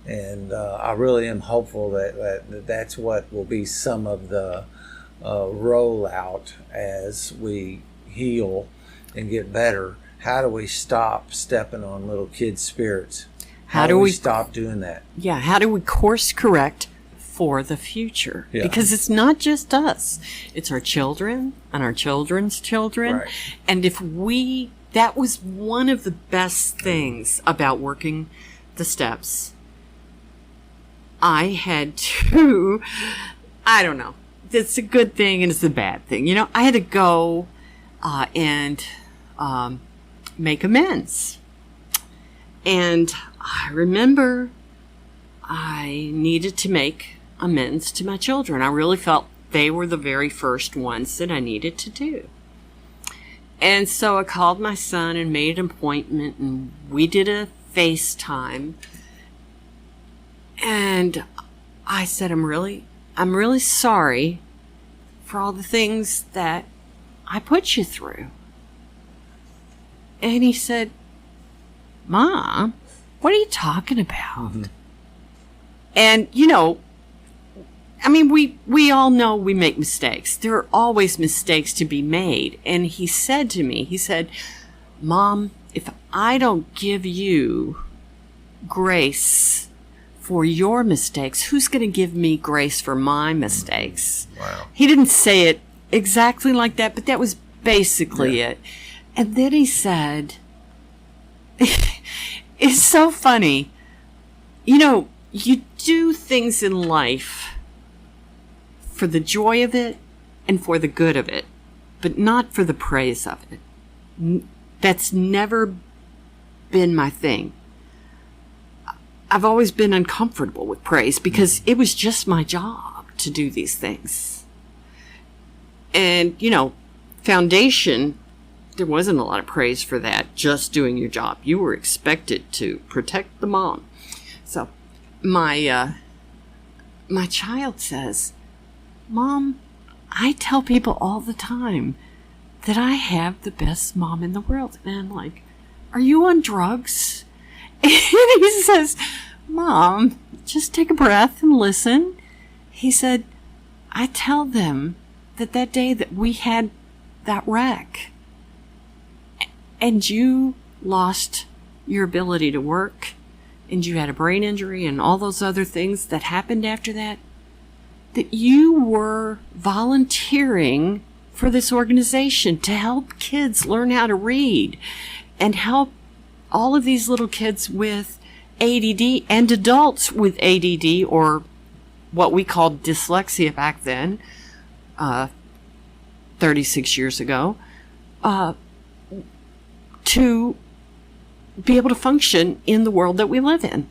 And I really am hopeful that's what will be some of the rollout as we heal and get better. How do we stop stepping on little kids' spirits? How do we stop doing that? Yeah, how do we course correct for the future? Yeah. Because it's not just us. It's our children and our children's children. Right. And that was one of the best things about working the steps. I had to, I don't know, it's a good thing and it's a bad thing. You know, I had to go and make amends. And I remember I needed to make amends to my children. I really felt they were the very first ones that I needed to do. And so I called my son and made an appointment, and we did a FaceTime. And I said, I'm really sorry for all the things that I put you through. And he said, Mom, what are you talking about? Mm-hmm. And, you know, I mean, we all know we make mistakes. There are always mistakes to be made. And he said to me, Mom, if I don't give you grace for your mistakes, who's going to give me grace for my mistakes? Wow. He didn't say it exactly like that, but that was basically it. And then he said, it's so funny. You know, you do things in life for the joy of it and for the good of it, but not for the praise of it. That's never been my thing. I've always been uncomfortable with praise because it was just my job to do these things. And, you know, foundation, there wasn't a lot of praise for that, just doing your job. You were expected to protect the mom. So my child says, Mom, I tell people all the time that I have the best mom in the world. And I'm like, are you on drugs? And he says, Mom, just take a breath and listen. He said, I tell them that day that we had that wreck and you lost your ability to work and you had a brain injury and all those other things that happened after that you were volunteering for this organization to help kids learn how to read and help all of these little kids with ADD and adults with ADD, or what we called dyslexia back then, 36 years ago, to be able to function in the world that we live in.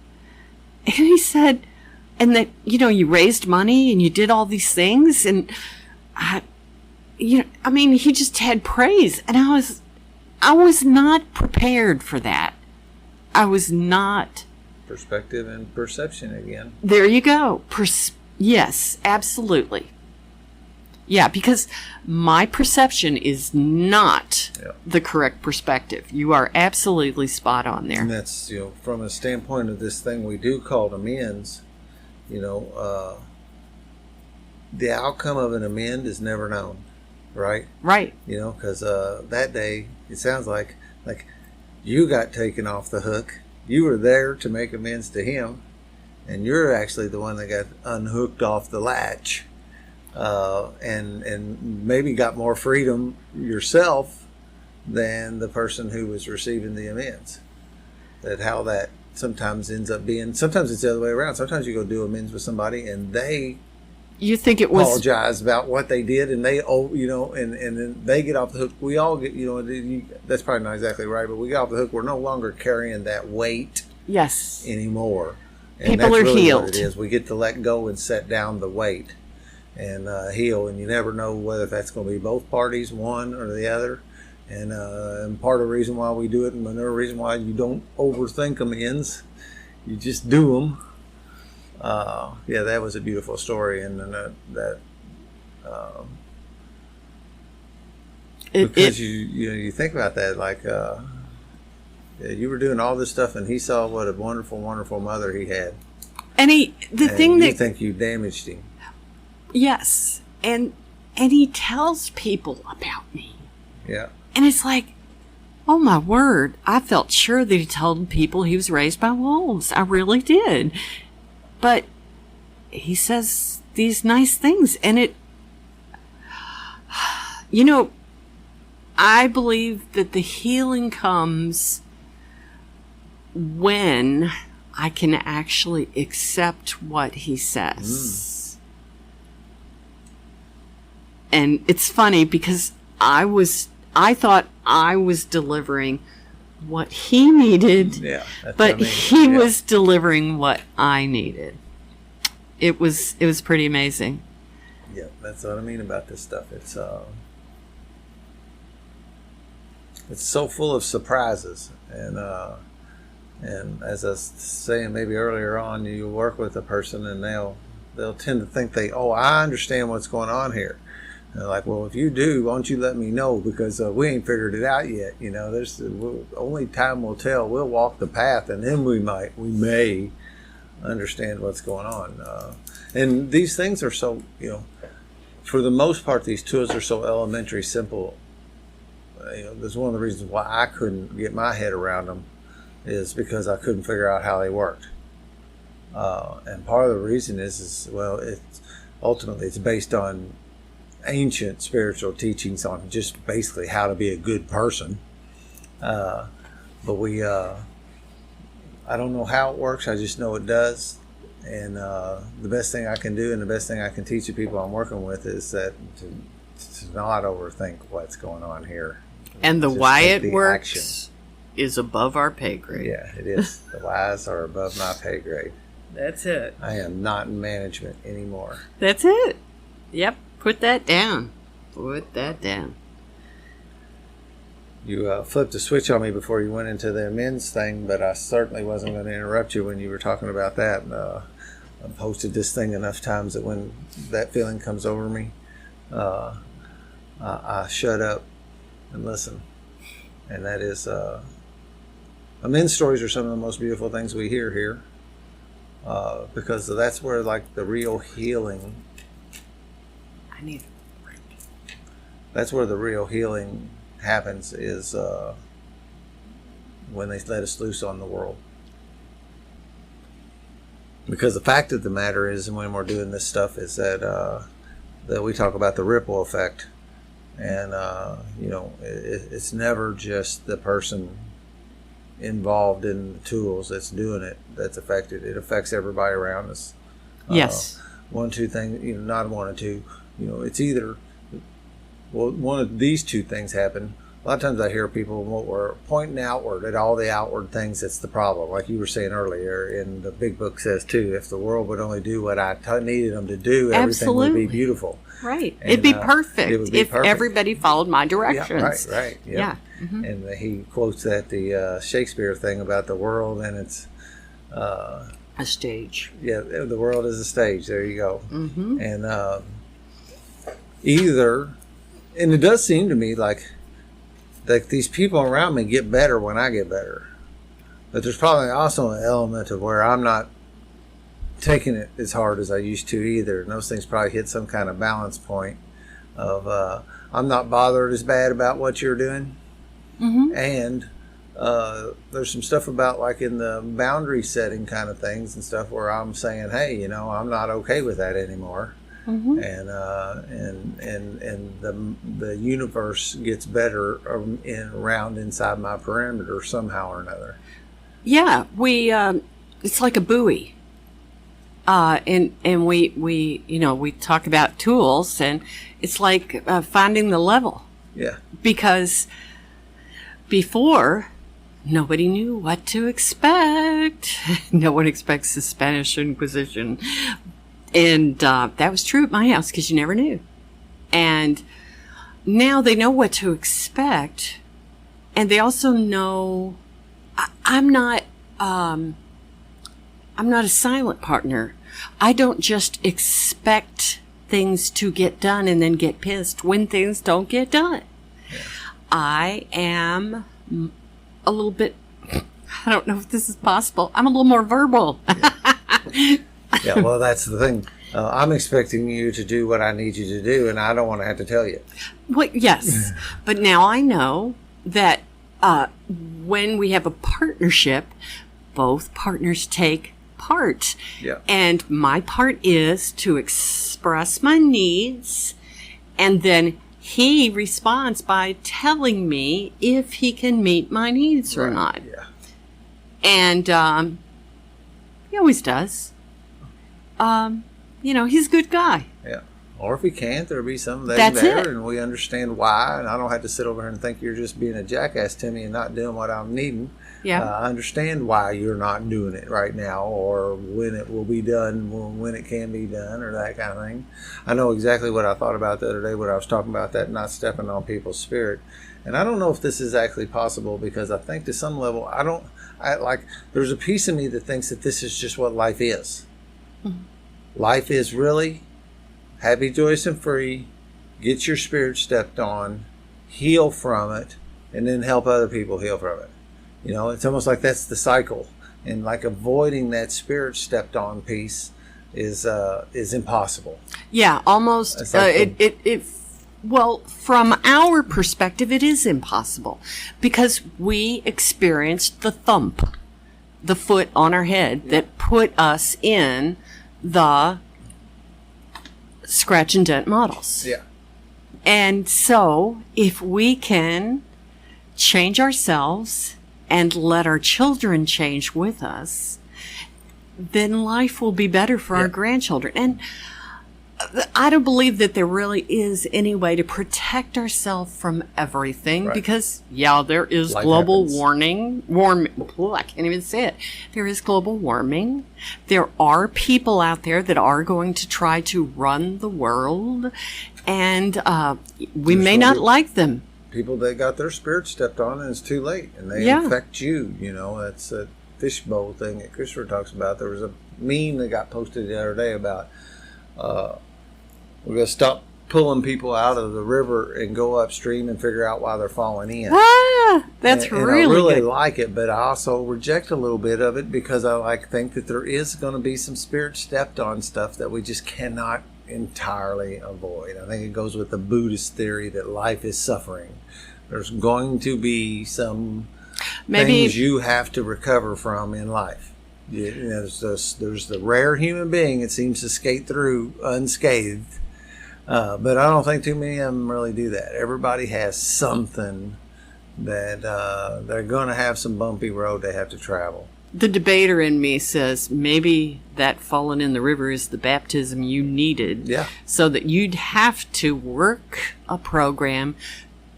And he said, and that, you know, you raised money and you did all these things, and he just had praise, and I was not prepared for that. I was not. Perspective and perception again. There you go. Yes, absolutely. Yeah, because my perception is not the correct perspective. You are absolutely spot on there. And that's, you know, from a standpoint of this thing we do called amends, you know, the outcome of an amend is never known, right? Right. You know, because that day, it sounds like you got taken off the hook. You were there to make amends to him, and you're actually the one that got unhooked off the latch. And maybe got more freedom yourself than the person who was receiving the amends. That how that sometimes ends up being. Sometimes it's the other way around. Sometimes you go do amends with somebody and they apologize about what they did, and they and then they get off the hook. We all get, that's probably not exactly right, but we get off the hook. We're no longer carrying that weight Yes. anymore. And People that's are really healed. what it is. We get to let go and set down the weight and heal. And you never know whether that's going to be both parties, one or the other. And part of the reason why we do it, and another reason why you don't overthink them ends, you just do them. Yeah, that was a beautiful story, and because you think about that, like you were doing all this stuff, and he saw what a wonderful, wonderful mother he had. And you think you damaged him. Yes, and he tells people about me. Yeah. And it's like, oh my word, I felt sure that he told people he was raised by wolves. I really did. But he says these nice things, and I believe that the healing comes when I can actually accept what he says. And it's funny because I thought I was delivering what he needed, but he was delivering what I needed. It was pretty amazing. Yeah, that's what I mean about this stuff. It's so full of surprises, and as I was saying maybe earlier on, you work with a person and they'll tend to think I understand what's going on here. And they're like, well, if you do, why don't you let me know, because we ain't figured it out yet. There's only time will tell. We'll walk the path, and then we may understand what's going on. And these things are so, for the most part, these tools are so elementary, simple. That's one of the reasons why I couldn't get my head around them, is because I couldn't figure out how they worked. And part of the reason is ultimately it's based on ancient spiritual teachings on just basically how to be a good person. But I don't know how it works. I just know it does. And the best thing I can do and the best thing I can teach the people I'm working with is that to not overthink what's going on here. And the Just why take it the works action. Is above our pay grade. Yeah, it is. The whys are above my pay grade. That's it. I am not in management anymore. That's it. Yep. Put that down. Put that down. You flipped a switch on me before you went into the amends thing, but I certainly wasn't going to interrupt you when you were talking about that. I've posted this thing enough times that when that feeling comes over me, I shut up and listen. And that is, amends stories are some of the most beautiful things we hear here, because that's where the real healing. I need a break. That's where the real healing happens, is when they let us loose on the world. Because the fact of the matter is, when we're doing this stuff, is that we talk about the ripple effect, and it's never just the person involved in the tools that's doing it that's affected. It affects everybody around us. Yes. One, two things, not one or two. It's either, one of these two things happen. A lot of times I hear people were pointing outward at all the outward things that's the problem. Like you were saying earlier, and the big book says too, if the world would only do what I needed them to do, everything would be beautiful. Right. And, It'd be perfect if perfect. everybody followed my directions. Yeah, right. Yeah. Mm-hmm. And he quotes the Shakespeare thing about the world, and it's a stage. Yeah, the world is a stage. There you go. Mm-hmm. And and it does seem to me like these people around me get better when I get better. But there's probably also an element of where I'm not taking it as hard as I used to either. And those things probably hit some kind of balance point of I'm not bothered as bad about what you're doing. Mm-hmm. And there's some stuff about in the boundary setting kind of things and stuff where I'm saying, hey, I'm not okay with that anymore. Mm-hmm. And the universe gets better around inside my perimeter somehow or another. Yeah, it's like a buoy. And we talk about tools, and it's like finding the level. Yeah. Because before nobody knew what to expect. No one expects the Spanish Inquisition. And that was true at my house because you never knew. And now they know what to expect. And they also know I'm not a silent partner. I don't just expect things to get done and then get pissed when things don't get done. Yeah. I am a little bit, I don't know if this is possible, I'm a little more verbal. Yeah, well, that's the thing. I'm expecting you to do what I need you to do, and I don't want to have to tell you. Well, yes, but now I know that when we have a partnership, both partners take part. Yeah. And my part is to express my needs, and then he responds by telling me if he can meet my needs or not. Yeah. And he always does. He's a good guy. Yeah. Or if he can't, there'll be something That's there, it. and we understand why, and I don't have to sit over here and think you're just being a jackass to me and not doing what I'm needing. Yeah. I understand why you're not doing it right now, or when it will be done, when it can be done, or that kind of thing. I know exactly what I thought about the other day when I was talking about that, not stepping on people's spirit. And I don't know if this is actually possible, because I think to some level, there's a piece of me that thinks that this is just what life is. Mm-hmm. Life is really happy, joyous, and free. Get your spirit stepped on, heal from it, and then help other people heal from it. It's almost like that's the cycle, and like avoiding that spirit stepped on piece is impossible. Yeah, almost. Well, from our perspective, it is impossible because we experienced the thump, the foot on our head that put us in the scratch and dent models. Yeah. And so if we can change ourselves and let our children change with us, then life will be better for our grandchildren. And I don't believe that there really is any way to protect ourselves from everything because, there is Life global happens. warming. I can't even say it. There is global warming. There are people out there that are going to try to run the world, and we may not like them. People that got their spirit stepped on, and it's too late, and they infect you. That's a fishbowl thing that Christopher talks about. There was a meme that got posted the other day about we're going to stop pulling people out of the river and go upstream and figure out why they're falling in. That's and really I really good. like it, but I also reject a little bit of it because I think that there is going to be some spirit stepped on stuff that we just cannot entirely avoid. I think it goes with the Buddhist theory that life is suffering. There's going to be some things you have to recover from in life. There's the rare human being that seems to skate through unscathed, but I don't think too many of them really do that. Everybody has something that they're going to have some bumpy road they have to travel. The debater in me says maybe that falling in the river is the baptism you needed, so that you'd have to work a program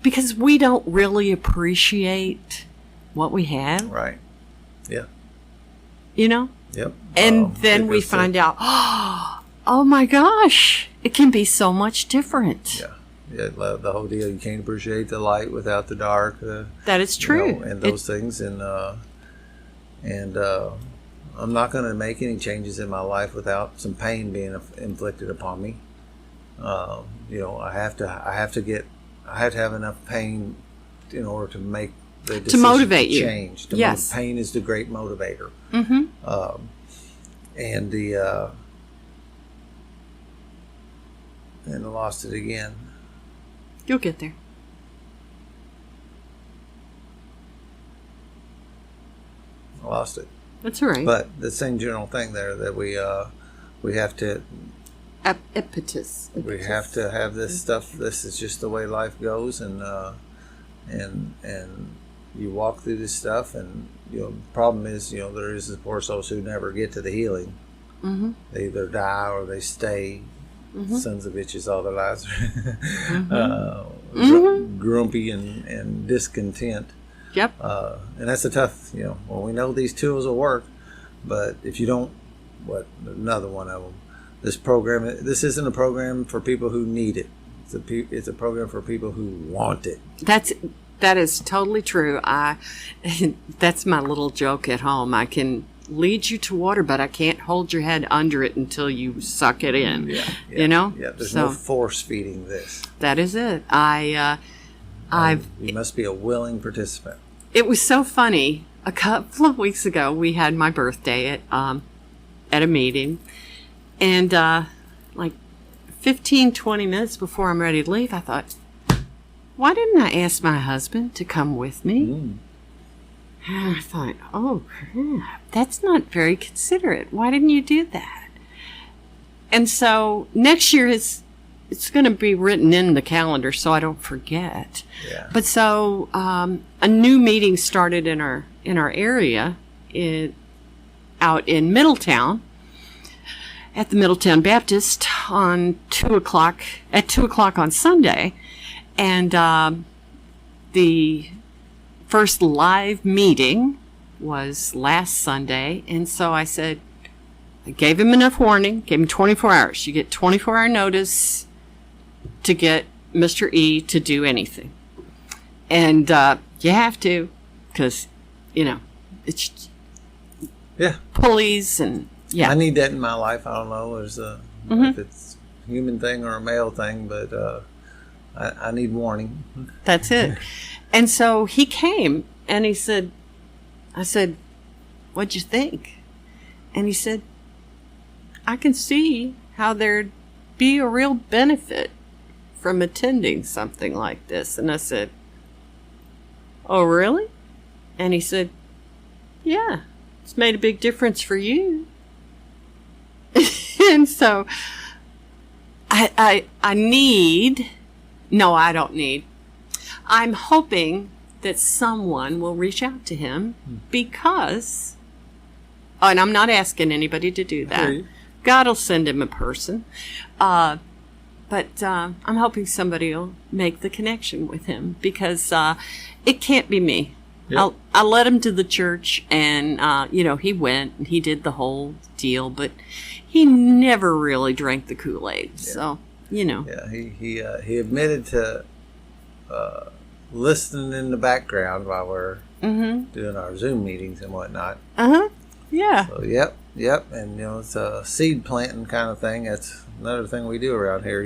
because we don't really appreciate what we have. Right. Yeah. Yep. And then we find out, oh my gosh, it can be so much different. Yeah. The whole deal. You can't appreciate the light without the dark. That is true. And those things. And I'm not going to make any changes in my life without some pain being inflicted upon me. I have to have enough pain in order to make the decision to motivate you. Change. Pain is the great motivator. Mm-hmm. And I lost it again. You'll get there. I lost it. That's all right. But the same general thing there that we have to. Impetus. We have to have this stuff. This is just the way life goes, and you walk through this stuff, and the problem is, there is the poor souls who never get to the healing. Mm-hmm. They either die or they stay sons of bitches all their lives, grumpy and discontent. Yep. And that's a tough, well, we know these tools will work, but if you don't, another one of them, this isn't a program for people who need it. It's a program for people who want it. That is totally true. That's my little joke at home. I can lead you to water, but I can't hold your head under it until you suck it in. Yeah. You know? Yeah, there's no force feeding this. That is it. You must be a willing participant. It was so funny. A couple of weeks ago, we had my birthday at a meeting, and like 15, 20 minutes before I'm ready to leave, I thought, why didn't I ask my husband to come with me? And I thought, oh, crap, that's not very considerate. Why didn't you do that? And so next year it's going to be written in the calendar so I don't forget. Yeah. But so a new meeting started in our area out in Middletown at the Middletown Baptist on 2 o'clock on Sunday. And the first live meeting was last Sunday. And so I said, I gave him enough warning, gave him 24 hours. You get 24-hour notice to get Mr. E to do anything. And you have to, because, it's pulleys and, yeah. I need that in my life. I don't know if it's a human thing or a male thing, but I need warning. That's it. And so he came and I said, what'd you think? And he said, I can see how there'd be a real benefit from attending something like this. And I said, oh, really? And he said, yeah, it's made a big difference for you. And so I don't need. I'm hoping that someone will reach out to him because, and I'm not asking anybody to do that. God will send him a person. But I'm hoping somebody will make the connection with him because it can't be me. Yep. I led him to the church and, he went and he did the whole deal, but he never really drank the Kool-Aid. Yeah. So, Yeah, he admitted to listening in the background while we're doing our Zoom meetings and whatnot. Yeah. So, yep. And, it's a seed planting kind of thing. That's another thing we do around here,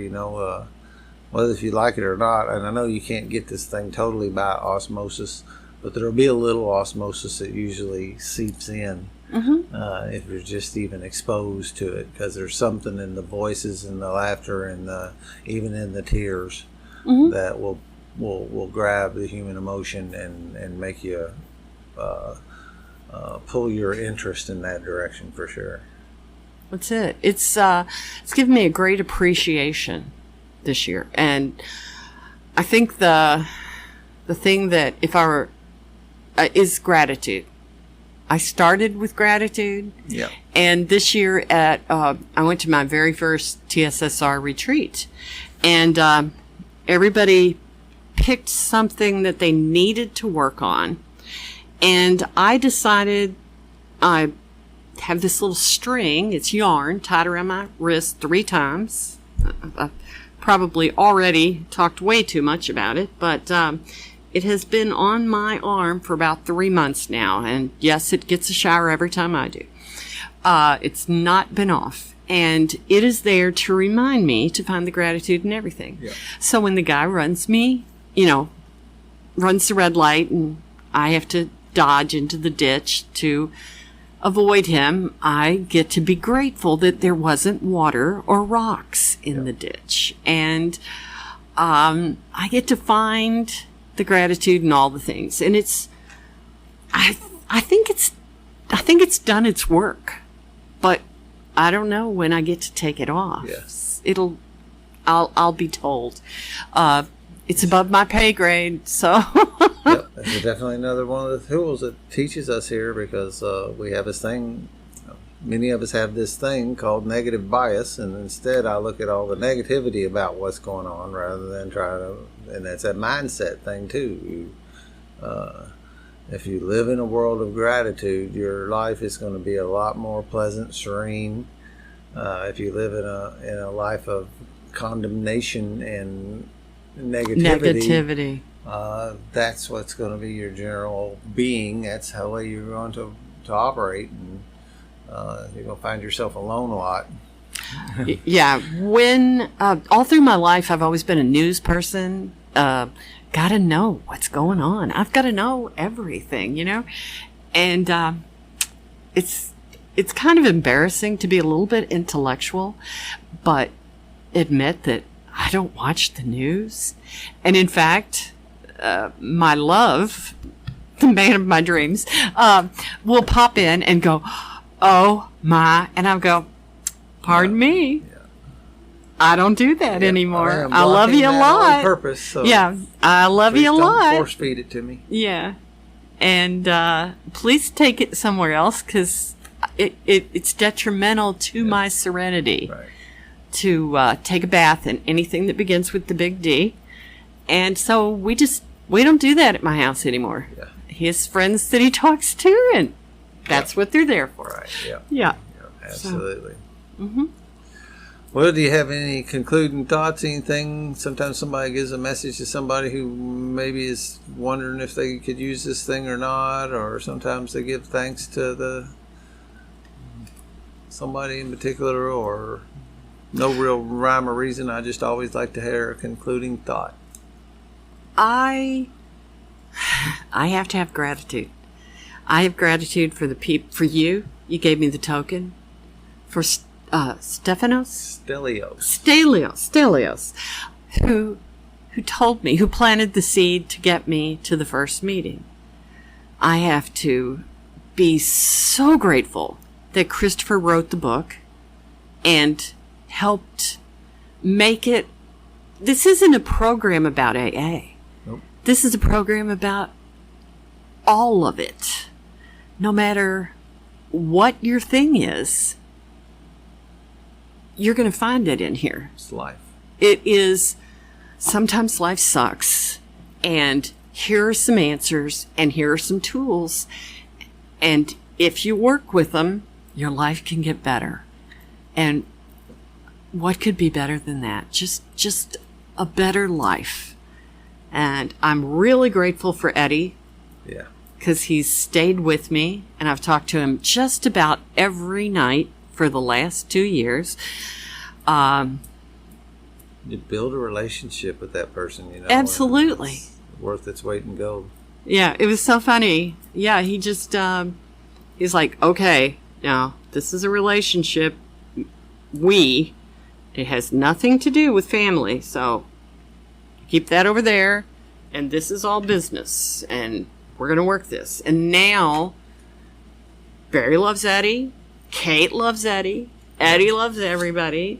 whether if you like it or not. And I know you can't get this thing totally by osmosis, but there'll be a little osmosis that usually seeps in if you're just even exposed to it, because there's something in the voices and the laughter and even in the tears that will grab the human emotion and make you pull your interest in that direction for sure. That's it. It's given me a great appreciation this year, and I think the thing that if I were is gratitude. I started with gratitude. Yeah. And this year I went to my very first TSSR retreat, and everybody picked something that they needed to work on. And I decided I have this little string, it's yarn, tied around my wrist 3 times. I've probably already talked way too much about it, but it has been on my arm for about 3 months now. And yes, it gets a shower every time I do. It's not been off. And it is there to remind me to find the gratitude in everything. Yeah. So when the guy runs the red light and I have to dodge into the ditch to avoid him, I get to be grateful that there wasn't water or rocks in the ditch. And I get to find the gratitude in all the things. And I think it's done its work. But I don't know when I get to take it off. Yes. I'll be told. It's above my pay grade, so. Yep, that's definitely another one of the tools that teaches us here, because we have this thing. Many of us have this thing called negative bias, and instead I look at all the negativity about what's going on rather than try to. And that's a mindset thing too. If you live in a world of gratitude, your life is going to be a lot more pleasant, serene. If you live in a life of condemnation and negativity, that's what's going to be your general being. That's how you're going to operate, and you're going to find yourself alone a lot. Yeah, when all through my life, I've always been a news person. Got to know what's going on. I've got to know everything, and it's kind of embarrassing to be a little bit intellectual, but admit that I don't watch the news. And in fact, my love, the man of my dreams, will pop in and go, "Oh my," and I'll go, "Pardon me." I don't do that anymore. I love you a lot. On purpose, so yeah, I love you a lot. Don't force feed it to me. Yeah, and please take it somewhere else, because it's detrimental to my serenity to take a bath in anything that begins with the big D, and so we don't do that at my house anymore. Yeah. He has friends that he talks to, and that's what they're there for. Right. Yeah. Yeah. Absolutely. So, mm-hmm. Well, do you have any concluding thoughts? Anything? Sometimes somebody gives a message to somebody who maybe is wondering if they could use this thing or not, or sometimes they give thanks to somebody in particular, or no real rhyme or reason. I just always like to hear a concluding thought. I have to have gratitude. I have gratitude for the people, for you. You gave me the token. For Stelios, who told me, who planted the seed to get me to the first meeting. I have to be so grateful that Christopher wrote the book and helped make it. This isn't a program about AA. Nope. This is a program about all of it. No matter what your thing is, you're going to find it in here. It's life. It is. Sometimes life sucks. And here are some answers, and here are some tools. And if you work with them, your life can get better. And what could be better than that? Just a better life. And I'm really grateful for Eddie. Yeah. Because he's stayed with me, and I've talked to him just about every night for the last 2 years. You build a relationship with that person, Absolutely. It's worth its weight in gold. Yeah, it was so funny. Yeah, he just, he's like, okay, now, this is a relationship. It has nothing to do with family, so keep that over there, and this is all business, and we're going to work this. And now, Barry loves Eddie. Kate loves Eddie. Eddie loves everybody.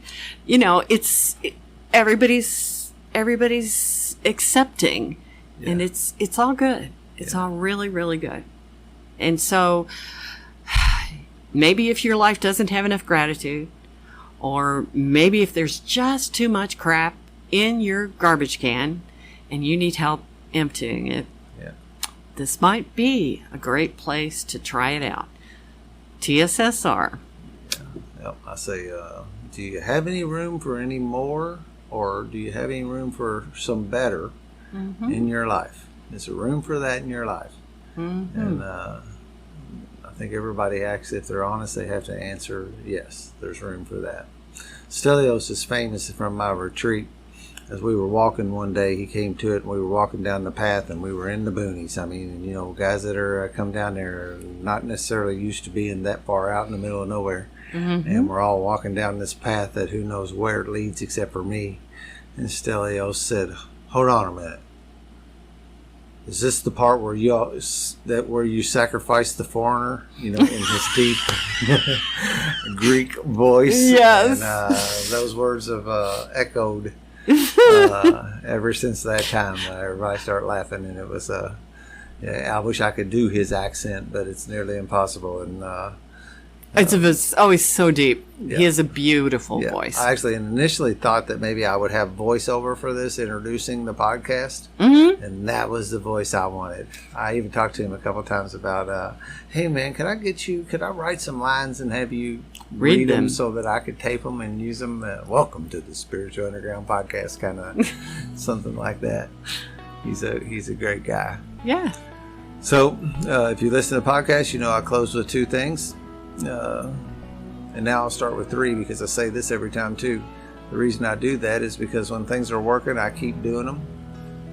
Everybody's accepting, and it's all good. It's all really, really good. And so maybe if your life doesn't have enough gratitude, or maybe if there's just too much crap in your garbage can and you need help emptying it, this might be a great place to try it out. TSSR. Yeah. I say, do you have any room for any more, or do you have any room for some better in your life? Is there room for that in your life? Mm-hmm. And I think everybody acts, if they're honest, they have to answer yes, there's room for that. Stelios is famous from my retreat. As we were walking one day, he came to it, and we were walking down the path, and we were in the boonies. I mean, guys that are come down there are not necessarily used to being that far out in the middle of nowhere. Mm-hmm. And we're all walking down this path that who knows where it leads except for me. And Stelios said, "Hold on a minute. Is this the part where you sacrifice the foreigner?" In his deep Greek voice. Yes. And those words have echoed ever since that time. Everybody started laughing, and it was I wish I could do his accent, but it's nearly impossible. And It's always so deep. Yeah. He has a beautiful Yeah. voice. I actually initially thought that maybe I would have voiceover for this, introducing the podcast, and that was the voice I wanted. I even talked to him a couple times about, hey man, could I write some lines and have you read them so that I could tape them and use them? Welcome to the Spiritual Underground Podcast, kind of something like that. He's a great guy. Yeah. So, if you listen to the podcast, you know I close with two things. And now I'll start with three because I say this every time too. The reason I do that is because when things are working, I keep doing them.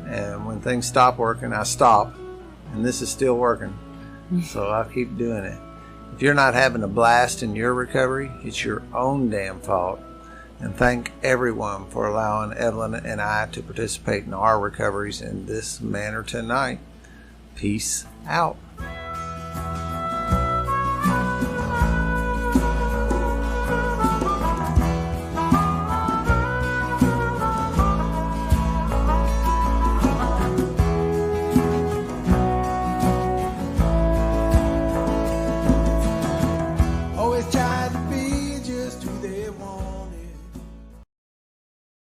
And when things stop working, I stop. And this is still working. So I'll keep doing it. If you're not having a blast in your recovery, it's your own damn fault. And thank everyone for allowing Evelyn and I to participate in our recoveries in this manner tonight. Peace out.